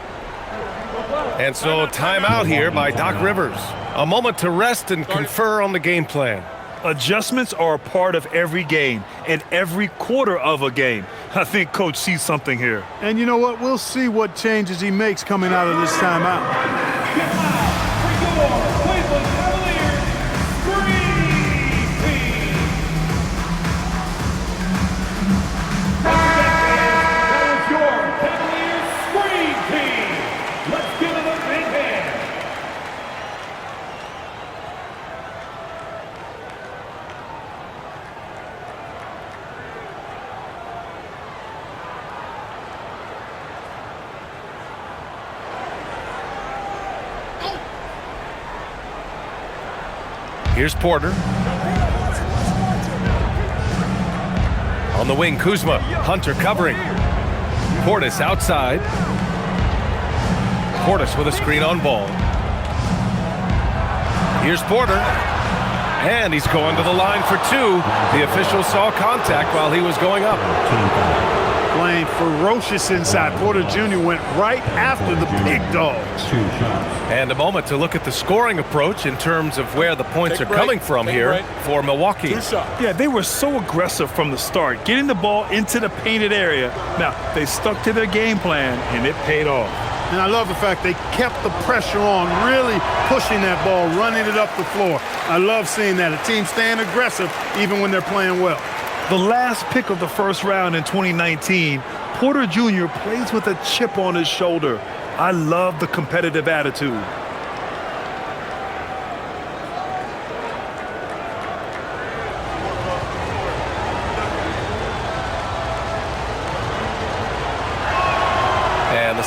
And so timeout here by Doc Rivers. A moment to rest and confer on the game plan. Adjustments are a part of every game and every quarter of a game. I think Coach sees something here. And you know what? We'll see what changes he makes coming out of this timeout. Here's Porter. On the wing, Kuzma. Hunter covering. Portis outside. Portis with a screen on ball. Here's Porter. And he's going to the line for 2. The official saw contact while he was going up. Playing ferocious inside. Porter Jr. went right after the big dogs. And a moment to look at the scoring approach in terms of where the points are coming from here for Milwaukee. Yeah, they were so aggressive from the start, getting the ball into the painted area. Now, they stuck to their game plan, and it paid off. And I love the fact they kept the pressure on, really pushing that ball, running it up the floor. I love seeing that. A team staying aggressive even when they're playing well. The last pick of the first round in 2019, Porter Jr. plays with a chip on his shoulder. I love the competitive attitude.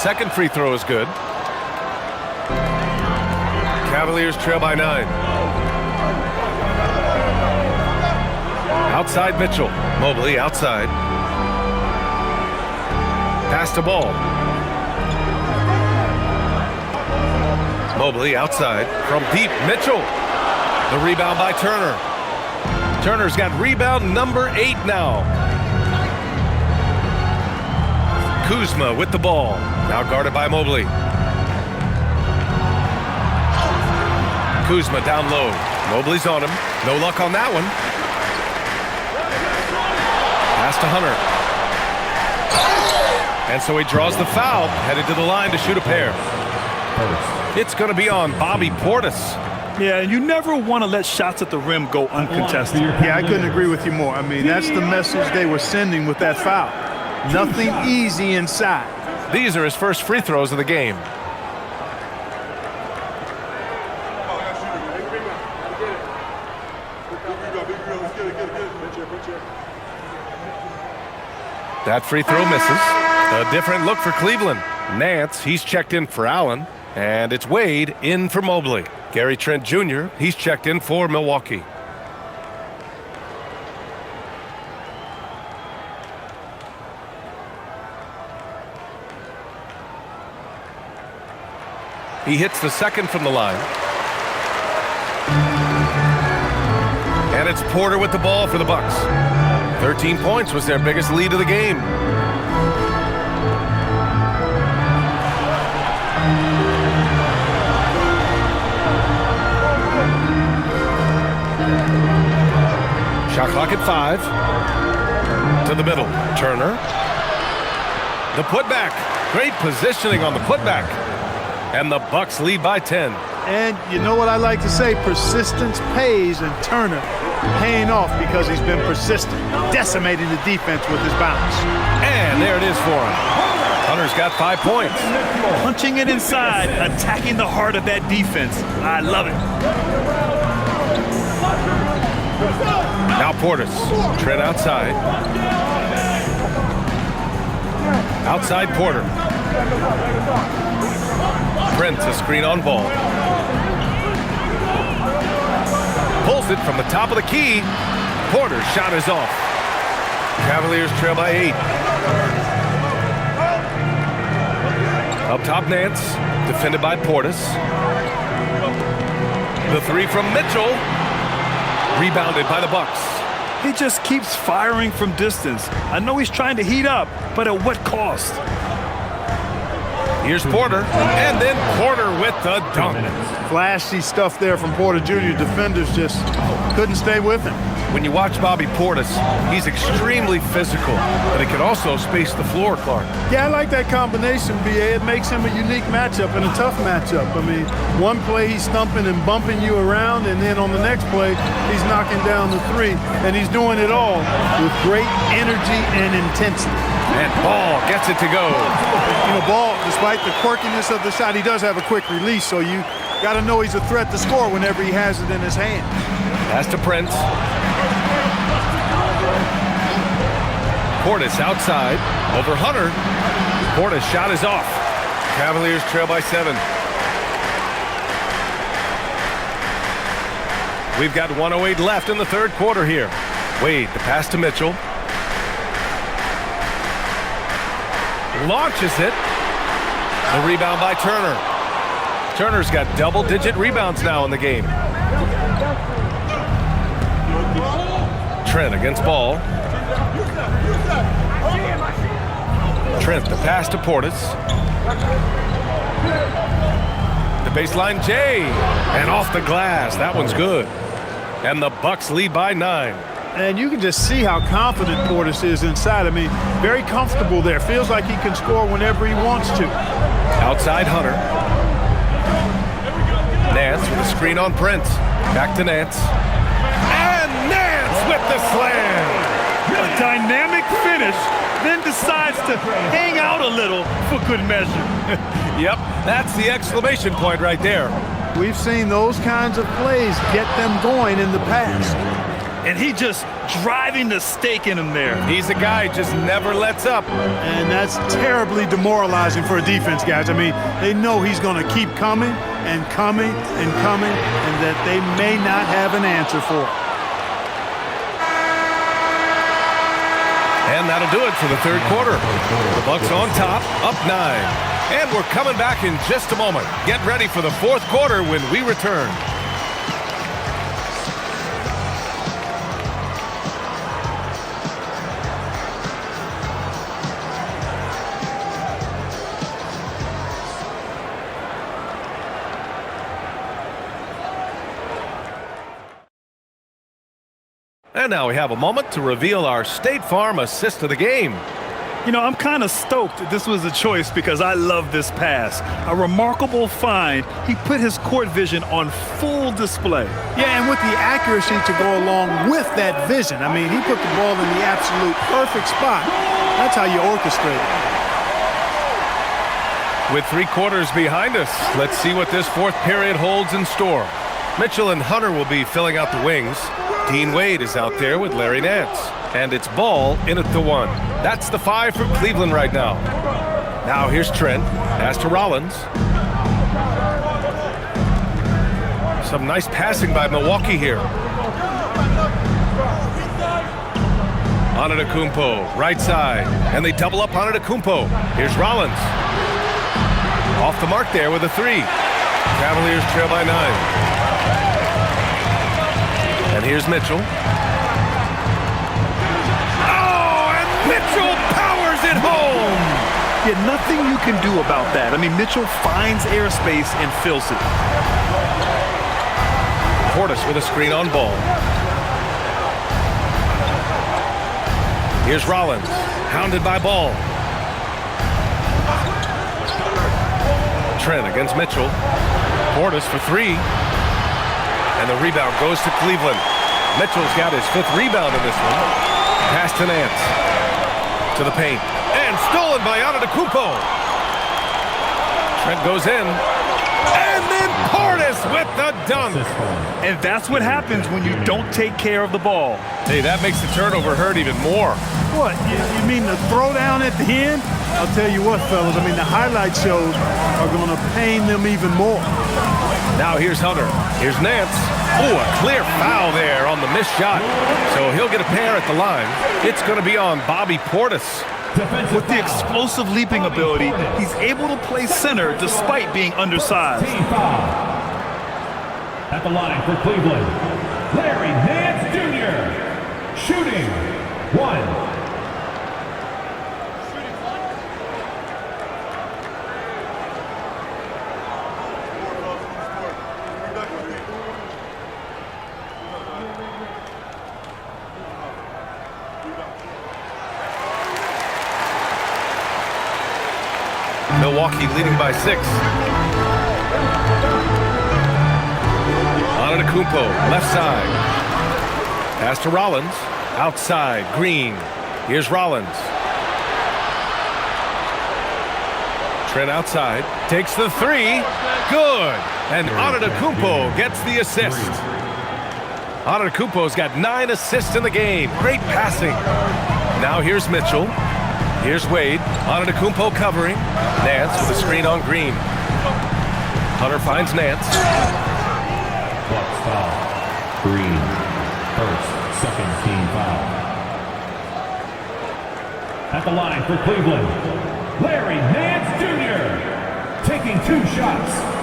second free throw is good. Cavaliers trail by 9. Outside Mitchell. Mobley outside. Pass the ball. Mobley outside. From deep, Mitchell. The rebound by Turner. Turner's got rebound number 8 now. Kuzma with the ball. Now guarded by Mobley. Kuzma down low. Mobley's on him. No luck on that one. Pass to Hunter. And so he draws the foul, headed to the line to shoot a pair. It's going to be on Bobby Portis. Yeah, and you never want to let shots at the rim go uncontested. Yeah, I couldn't agree with you more. I mean, that's the message they were sending with that foul. Nothing easy inside. These are his first free throws of the game. That free throw misses. A different look for Cleveland. Nance, he's checked in for Allen. And it's Wade in for Mobley. Gary Trent Jr., he's checked in for Milwaukee. He hits the second from the line. And it's Porter with the ball for the Bucks. 13 points was their biggest lead of the game. Shot clock at 5. To the middle. Turner. The putback. Great positioning on the putback. And the Bucks lead by 10. And you know what I like to say? Persistence pays, and Turner paying off because he's been persistent, decimating the defense with his bounce. And there it is for him. Hunter's got 5 points. Punching it inside, attacking the heart of that defense. I love it. Now Portis. Trent outside. Outside Porter. Prince a screen on ball. Pulls it from the top of the key. Porter's shot is off. Cavaliers trail by 8. Up top Nance. Defended by Portis. The 3 from Mitchell. Rebounded by the Bucks. He just keeps firing from distance. I know he's trying to heat up, but at what cost? Here's Porter, and then Porter with the dunk. Flashy stuff there from Porter Jr. Defenders just couldn't stay with him. When you watch Bobby Portis, he's extremely physical, but he can also space the floor, Clark. Yeah, I like that combination, B.A. It makes him a unique matchup and a tough matchup. I mean, one play he's stumping and bumping you around, and then on the next play, he's knocking down the 3, and he's doing it all with great energy and intensity. And Ball gets it to go. You know, Ball, despite the quirkiness of the shot, he does have a quick release, so you got to know he's a threat to score whenever he has it in his hand. Pass to Prince. Portis outside. Over Hunter. Portis' shot is off. Cavaliers trail by 7. We've got 1:08 left in the third quarter here. Wade, the pass to Mitchell. Launches it. The rebound by Turner. Turner's got double-digit rebounds now in the game. Trent against Ball. Trent, the pass to Portis. The baseline, Jay. And off the glass. That one's good. And the Bucks lead by 9. And you can just see how confident Portis is inside. I mean, very comfortable there. Feels like he can score whenever he wants to. Outside Hunter. Nance with a screen on Prince. Back to Nance. And Nance with the slam. A dynamic finish, then decides to hang out a little for good measure. Yep, that's the exclamation point right there. We've seen those kinds of plays get them going in the past. and he just driving the stake in him there. He's a guy who just never lets up. And that's terribly demoralizing for a defense, guys. I mean, they know he's going to keep coming and coming and coming, and that they may not have an answer for it. And that'll do it for the third quarter. The Bucks on top, up 9. And we're coming back in just a moment. Get ready for the fourth quarter when we return. And now we have a moment to reveal our State Farm assist of the game. You know, I'm kind of stoked this was a choice because I love this pass. A remarkable find. He put his court vision on full display. Yeah, and with the accuracy to go along with that vision. I mean, he put the ball in the absolute perfect spot. That's how you orchestrate it. With 3 quarters behind us, let's see what this fourth period holds in store. Mitchell and Hunter will be filling out the wings. Dean Wade is out there with Larry Nance. And it's Ball in at the 1. That's the 5 for Cleveland right now. Now here's Trent. Pass to Rollins. Some nice passing by Milwaukee here. Antetokounmpo, right side. And they double up Antetokounmpo. Here's Rollins. Off the mark there with a 3. Cavaliers trail by 9. And here's Mitchell. Oh, and Mitchell powers it home! Yeah, nothing you can do about that. I mean, Mitchell finds airspace and fills it. Portis with a screen on Ball. Here's Rollins, hounded by Ball. Trent against Mitchell. Portis for 3. And the rebound goes to Cleveland. Mitchell's got his 5th rebound in this one. Pass to Nance. To the paint. And stolen by Antetokounmpo. Trent goes in. And then Portis with the dunk. And that's what happens when you don't take care of the ball. Hey, that makes the turnover hurt even more. What, you mean the throwdown at the end? I'll tell you what, fellas, I mean, the highlight shows are going to pain them even more. Now here's Hunter. Here's Nance. Oh, a clear foul there on the missed shot. So he'll get a pair at the line. It's going to be on Bobby Portis. With the explosive leaping ability, he's able to play center despite being undersized. At the line for Cleveland, Larry Nance Jr. Shooting 1. Milwaukee leading by 6. Antetokounmpo, left side. Pass to Rollins. Outside, Green. Here's Rollins. Trent outside. Takes the 3. Good. And Antetokounmpo gets the assist. Antetokounmpo's got 9 assists in the game. Great passing. Now here's Mitchell. Here's Wade. Antetokounmpo covering. Nance with a screen on Green. Hunter finds Nance. Bucks foul. Green. First, second team foul. At the line for Cleveland, Larry Nance Jr. taking 2 shots.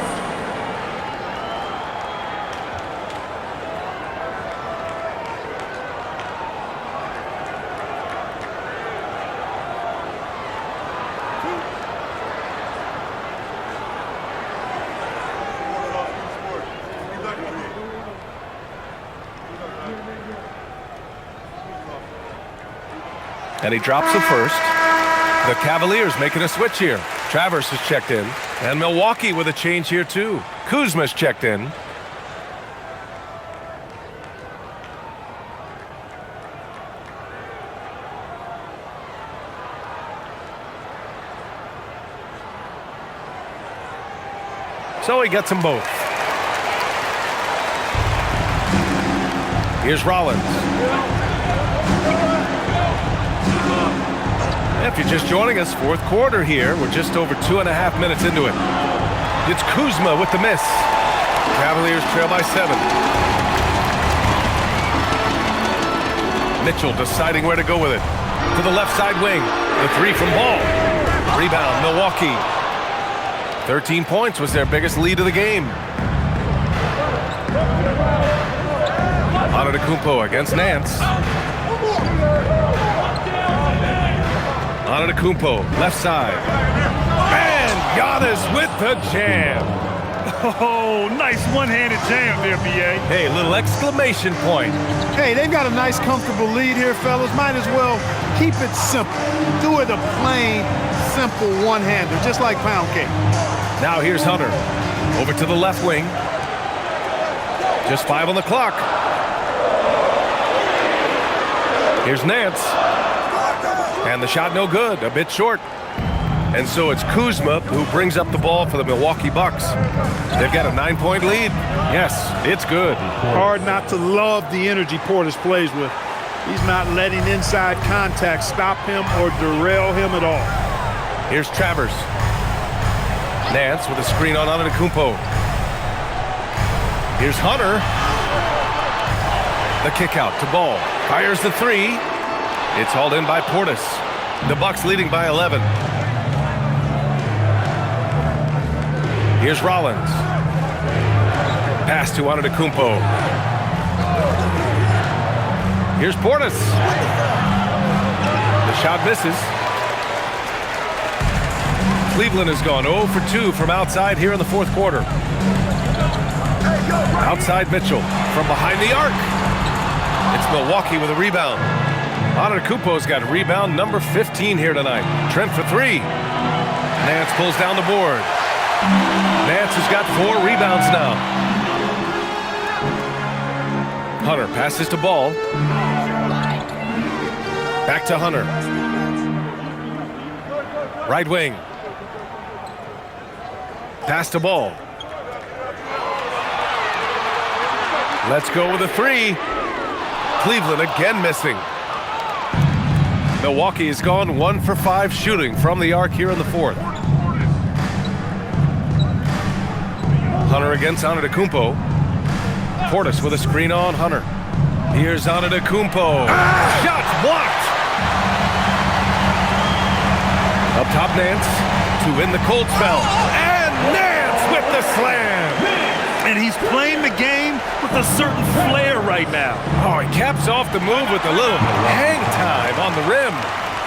And he drops the first. The Cavaliers making a switch here. Travers has checked in. And Milwaukee with a change here too. Kuzma's checked in. So he gets them both. Here's Rollins. If you're just joining us, fourth quarter here. We're just over 2.5 minutes into it. It's Kuzma with the miss. Cavaliers trail by 7. Mitchell deciding where to go with it. To the left side wing. The 3 from Ball. Rebound, Milwaukee. 13 points was their biggest lead of the game. Antetokounmpo against Nance. Antetokounmpo, left side. And Giannis with the jam. Oh, nice one-handed jam there, B.A. Hey, little exclamation point. Hey, they've got a nice, comfortable lead here, fellas. Might as well keep it simple. Do it a plain, simple one-hander, just like pound cake. Now here's Hunter. Over to the left wing. Just 5 on the clock. Here's Nance. And the shot no good, a bit short. And so it's Kuzma who brings up the ball for the Milwaukee Bucks. They've got a 9-point lead. Yes, it's good. Hard not to love the energy Portis plays with. He's not letting inside contact stop him or derail him at all. Here's Travers. Nance with a screen on Antetokounmpo. Here's Hunter. The kick out to Ball. Fires the 3. It's hauled in by Portis. The Bucks leading by 11. Here's Rollins. Pass to Antetokounmpo. Here's Portis. The shot misses. Cleveland has gone 0 for 2 from outside here in the fourth quarter. Outside Mitchell from behind the arc. It's Milwaukee with a rebound. Antetokounmpo's got rebound number 15 here tonight. Trent for 3. Nance pulls down the board. Nance has got 4 rebounds now. Hunter passes to Ball. Back to Hunter. Right wing. Pass to Ball. Let's go with a 3. Cleveland again missing. Milwaukee has gone 1 for 5 shooting from the arc here in the fourth. Hunter against Antetokounmpo. Portis with a screen on Hunter. Here's Antetokounmpo. Shots blocked. Up top Nance to win the cold spell. And Nance with the slam. And he's playing the game with a certain flair right now. Oh, he caps off the move with a little hang time on the rim.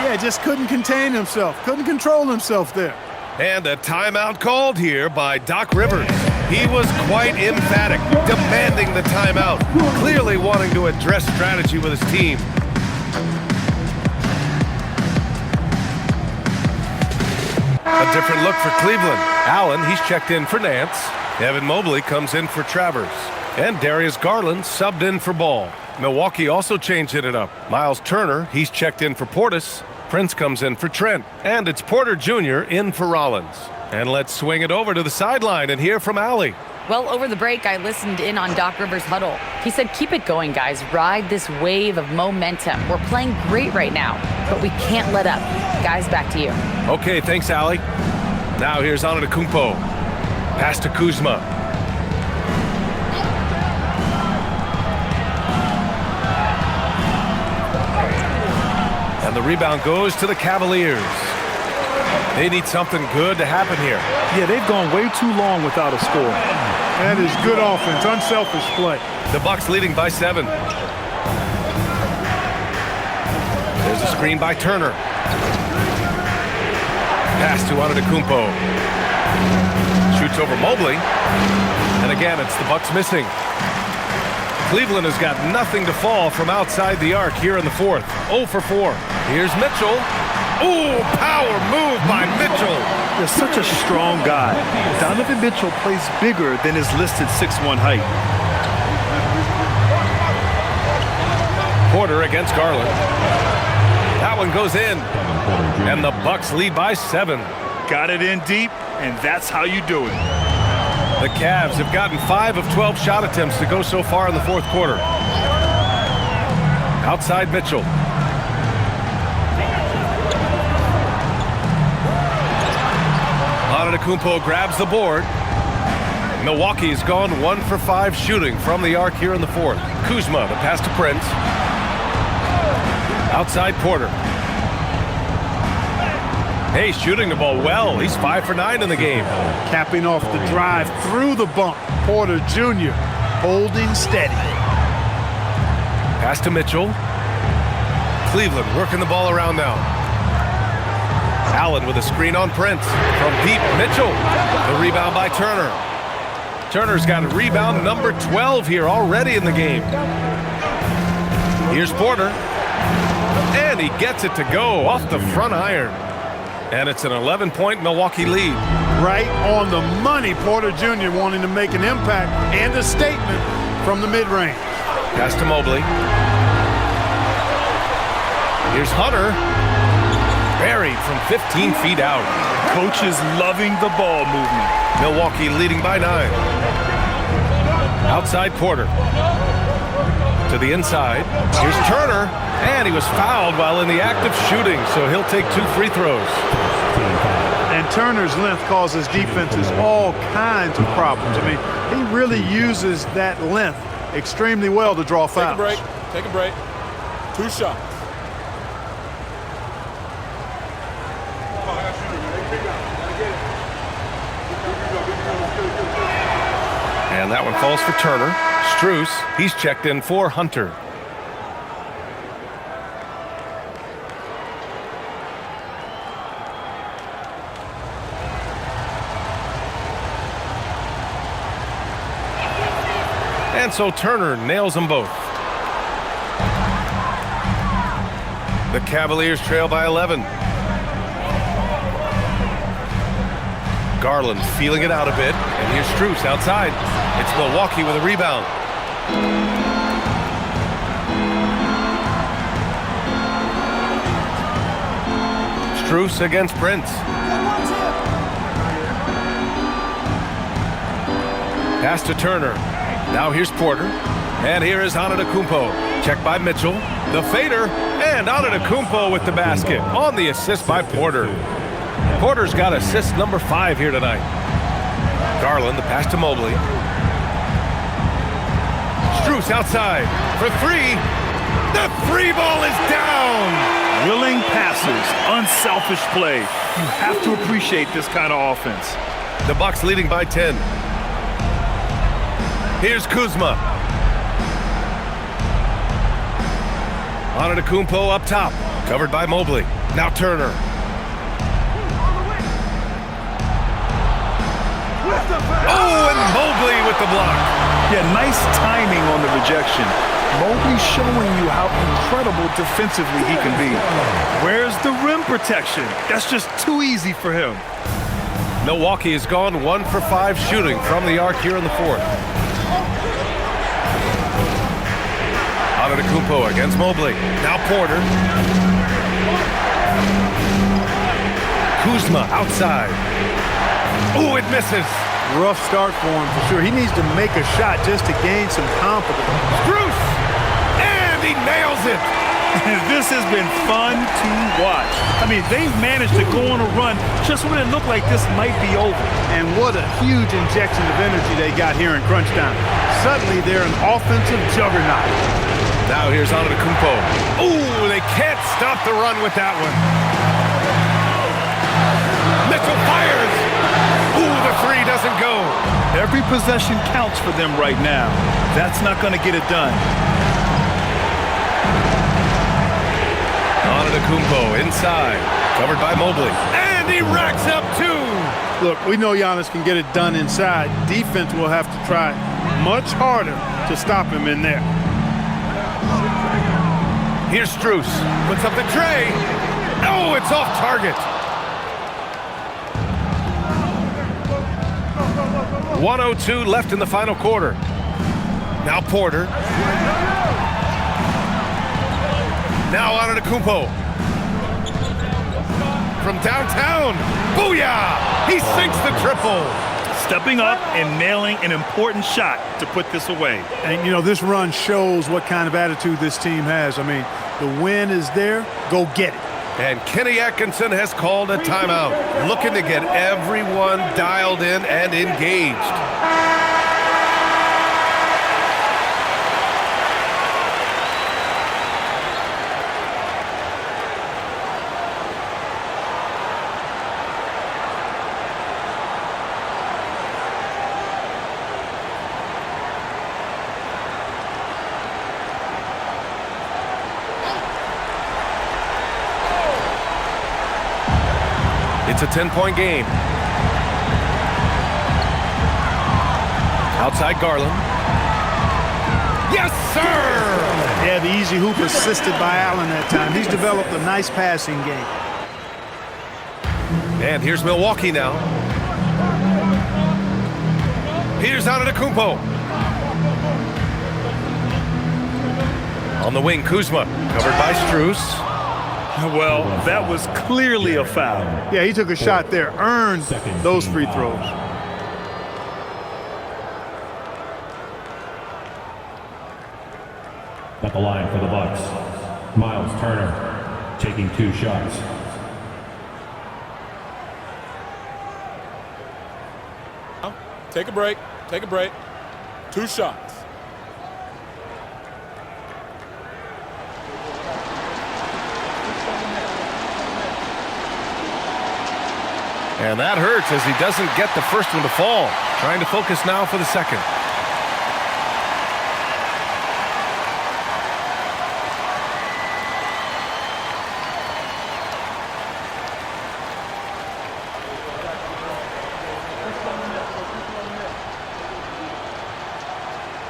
Yeah, just couldn't contain himself. Couldn't control himself there. And a timeout called here by Doc Rivers. He was quite emphatic, demanding the timeout, clearly wanting to address strategy with his team. A different look for Cleveland. Allen, he's checked in for Nance. Evan Mobley comes in for Travers. And Darius Garland subbed in for Ball. Milwaukee also changing it up. Miles Turner, he's checked in for Portis. Prince comes in for Trent. And it's Porter Jr. in for Rollins. And let's swing it over to the sideline and hear from Allie. Well, over the break, I listened in on Doc Rivers' huddle. He said, keep it going, guys. Ride this wave of momentum. We're playing great right now, but we can't let up. Guys, back to you. Okay, thanks, Allie. Now here's Antetokounmpo. Pass to Kuzma. And the rebound goes to the Cavaliers. They need something good to happen here. Yeah, they've gone way too long without a score. That is good offense, unselfish play. The Bucks leading by 7. There's a screen by Turner. Pass to Antetokounmpo. Shoots over Mobley. And again, it's the Bucks missing. Cleveland has got nothing to fall from outside the arc here in the fourth. 0 for 4. Here's Mitchell. Ooh, power move by Mitchell. They're such a strong guy. Donovan Mitchell plays bigger than his listed 6'1" height. Porter against Garland. That one goes in. And the Bucks lead by 7. Got it in deep, and that's how you do it. The Cavs have gotten 5 of 12 shot attempts to go so far in the fourth quarter. Outside Mitchell. Antetokounmpo grabs the board. Milwaukee's gone 1 for 5 shooting from the arc here in the fourth. Kuzma, the pass to Prince. Outside Porter. Hey, shooting the ball well. He's 5 for 9 in the game. Capping off the drive through the bump. Porter Jr. holding steady. Pass to Mitchell. Cleveland working the ball around now. Allen with a screen on Prince. From deep, Mitchell. The rebound by Turner. Turner's got a rebound number 12 here already in the game. Here's Porter. And he gets it to go off the front iron. And it's an 11-point Milwaukee lead. Right on the money. Porter Jr. wanting to make an impact and a statement from the mid-range. Pass to Mobley. Here's Hunter. Buried from 15 feet out. Coach is loving the ball movement. Milwaukee leading by 9. Outside Porter. To the inside. Here's Turner. And he was fouled while in the act of shooting, so he'll take 2 free throws. And Turner's length causes defenses all kinds of problems. I mean, he really uses that length extremely well to draw fouls. Take a break. 2 shots. And that one falls for Turner. Strus, he's checked in for Hunter. And so Turner nails them both. The Cavaliers trail by 11. Garland feeling it out a bit. And here's Strus outside. It's Milwaukee with a rebound. Strus against Prince. Pass to Turner. Now here's Porter. And here is Antetokounmpo. Checked by Mitchell. The fader. And Antetokounmpo with the basket. On the assist by Porter. Porter's got assist number 5 here tonight. Garland, the pass to Mobley. Strus outside for 3. The 3 ball is down. Willing passes, unselfish play. You have to appreciate this kind of offense. The Bucks leading by 10. Here's Kuzma. Antetokounmpo up top, covered by Mobley. Now Turner. Oh, and Mobley with the block. Yeah, nice timing on the rejection. Mobley showing you how incredible defensively he can be. Where's the rim protection? That's just too easy for him. Milwaukee has gone 1 for 5 shooting from the arc here in the fourth. Antetokounmpo against Mobley. Now Porter. Kuzma outside. Oh, it misses. Rough start for him for sure. He needs to make a shot just to gain some confidence. Strus! And he nails it. This has been fun to watch. I mean, they've managed to go on a run just when it looked like this might be over. And what a huge injection of energy they got here in crunch time. Suddenly, they're an offensive juggernaut. Now here's Antetokounmpo. Ooh, they can't stop the run with that one. Mitchell fires. Ooh, the 3 doesn't go. Every possession counts for them right now. That's not going to get it done. Antetokounmpo inside, covered by Mobley. And he racks up 2. Look, we know Giannis can get it done inside. Defense will have to try much harder to stop him in there. Here's Strus. Puts up the tray. Oh, it's off target. 1:02 left in the final quarter. Now Porter. Now Antetokounmpo. From downtown. Booyah! He sinks the triple. stepping up and nailing an important shot to put this away. And, you know, this run shows what kind of attitude this team has. I mean, the win is there. Go get it. And Kenny Atkinson has called a timeout, looking to get everyone dialed in and engaged. It's a 10-point game. Outside Garland. Yes, sir! Yeah, the easy hoop assisted by Allen that time. He's developed a nice passing game. And here's Milwaukee now. Here's Antetokounmpo. On the wing, Kuzma, covered by Strus. Well, that was clearly a foul. Yeah, he took a shot there, earned those free throws. At the line for the Bucks, Miles Turner taking 2 shots. Take a break. Take a break. 2 shots. And that hurts as he doesn't get the first one to fall. Trying to focus now for the second.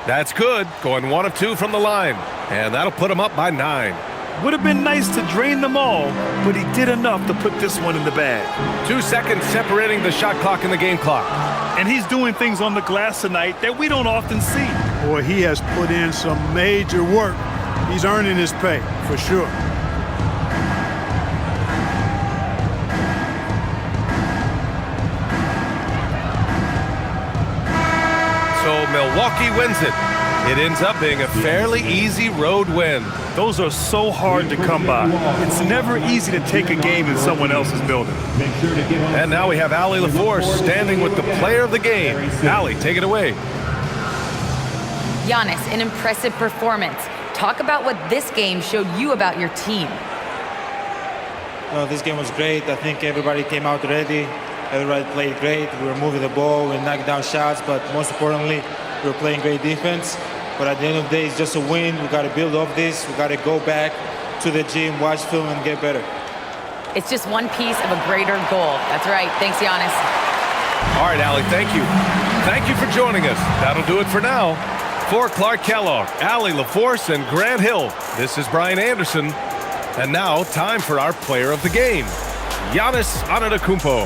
That's good. Going 1 of 2 from the line. And that'll put him up by 9. Would have been nice to drain them all, but he did enough to put this one in the bag. 2 seconds separating the shot clock and the game clock. And he's doing things on the glass tonight that we don't often see. Boy, he has put in some major work. He's earning his pay, for sure. So Milwaukee wins it. It ends up being a fairly easy road win. Those are so hard to come by. It's never easy to take a game in someone else's building. And now we have Allie LaForce standing with the player of the game. Allie, take it away. Giannis, an impressive performance. Talk about what this game showed you about your team. Well, this game was great. I think everybody came out ready. Everybody played great. We were moving the ball, we knocked down shots, but most importantly, we were playing great defense. But at the end of the day, it's just a win. We got to build off this. We got to go back to the gym, watch film, and get better. It's just one piece of a greater goal. That's right. Thanks, Giannis. All right, Allie, thank you. Thank you for joining us. That'll do it for now. For Clark Kellogg, Allie LaForce, and Grant Hill, this is Brian Anderson. And now, time for our player of the game, Giannis Antetokounmpo.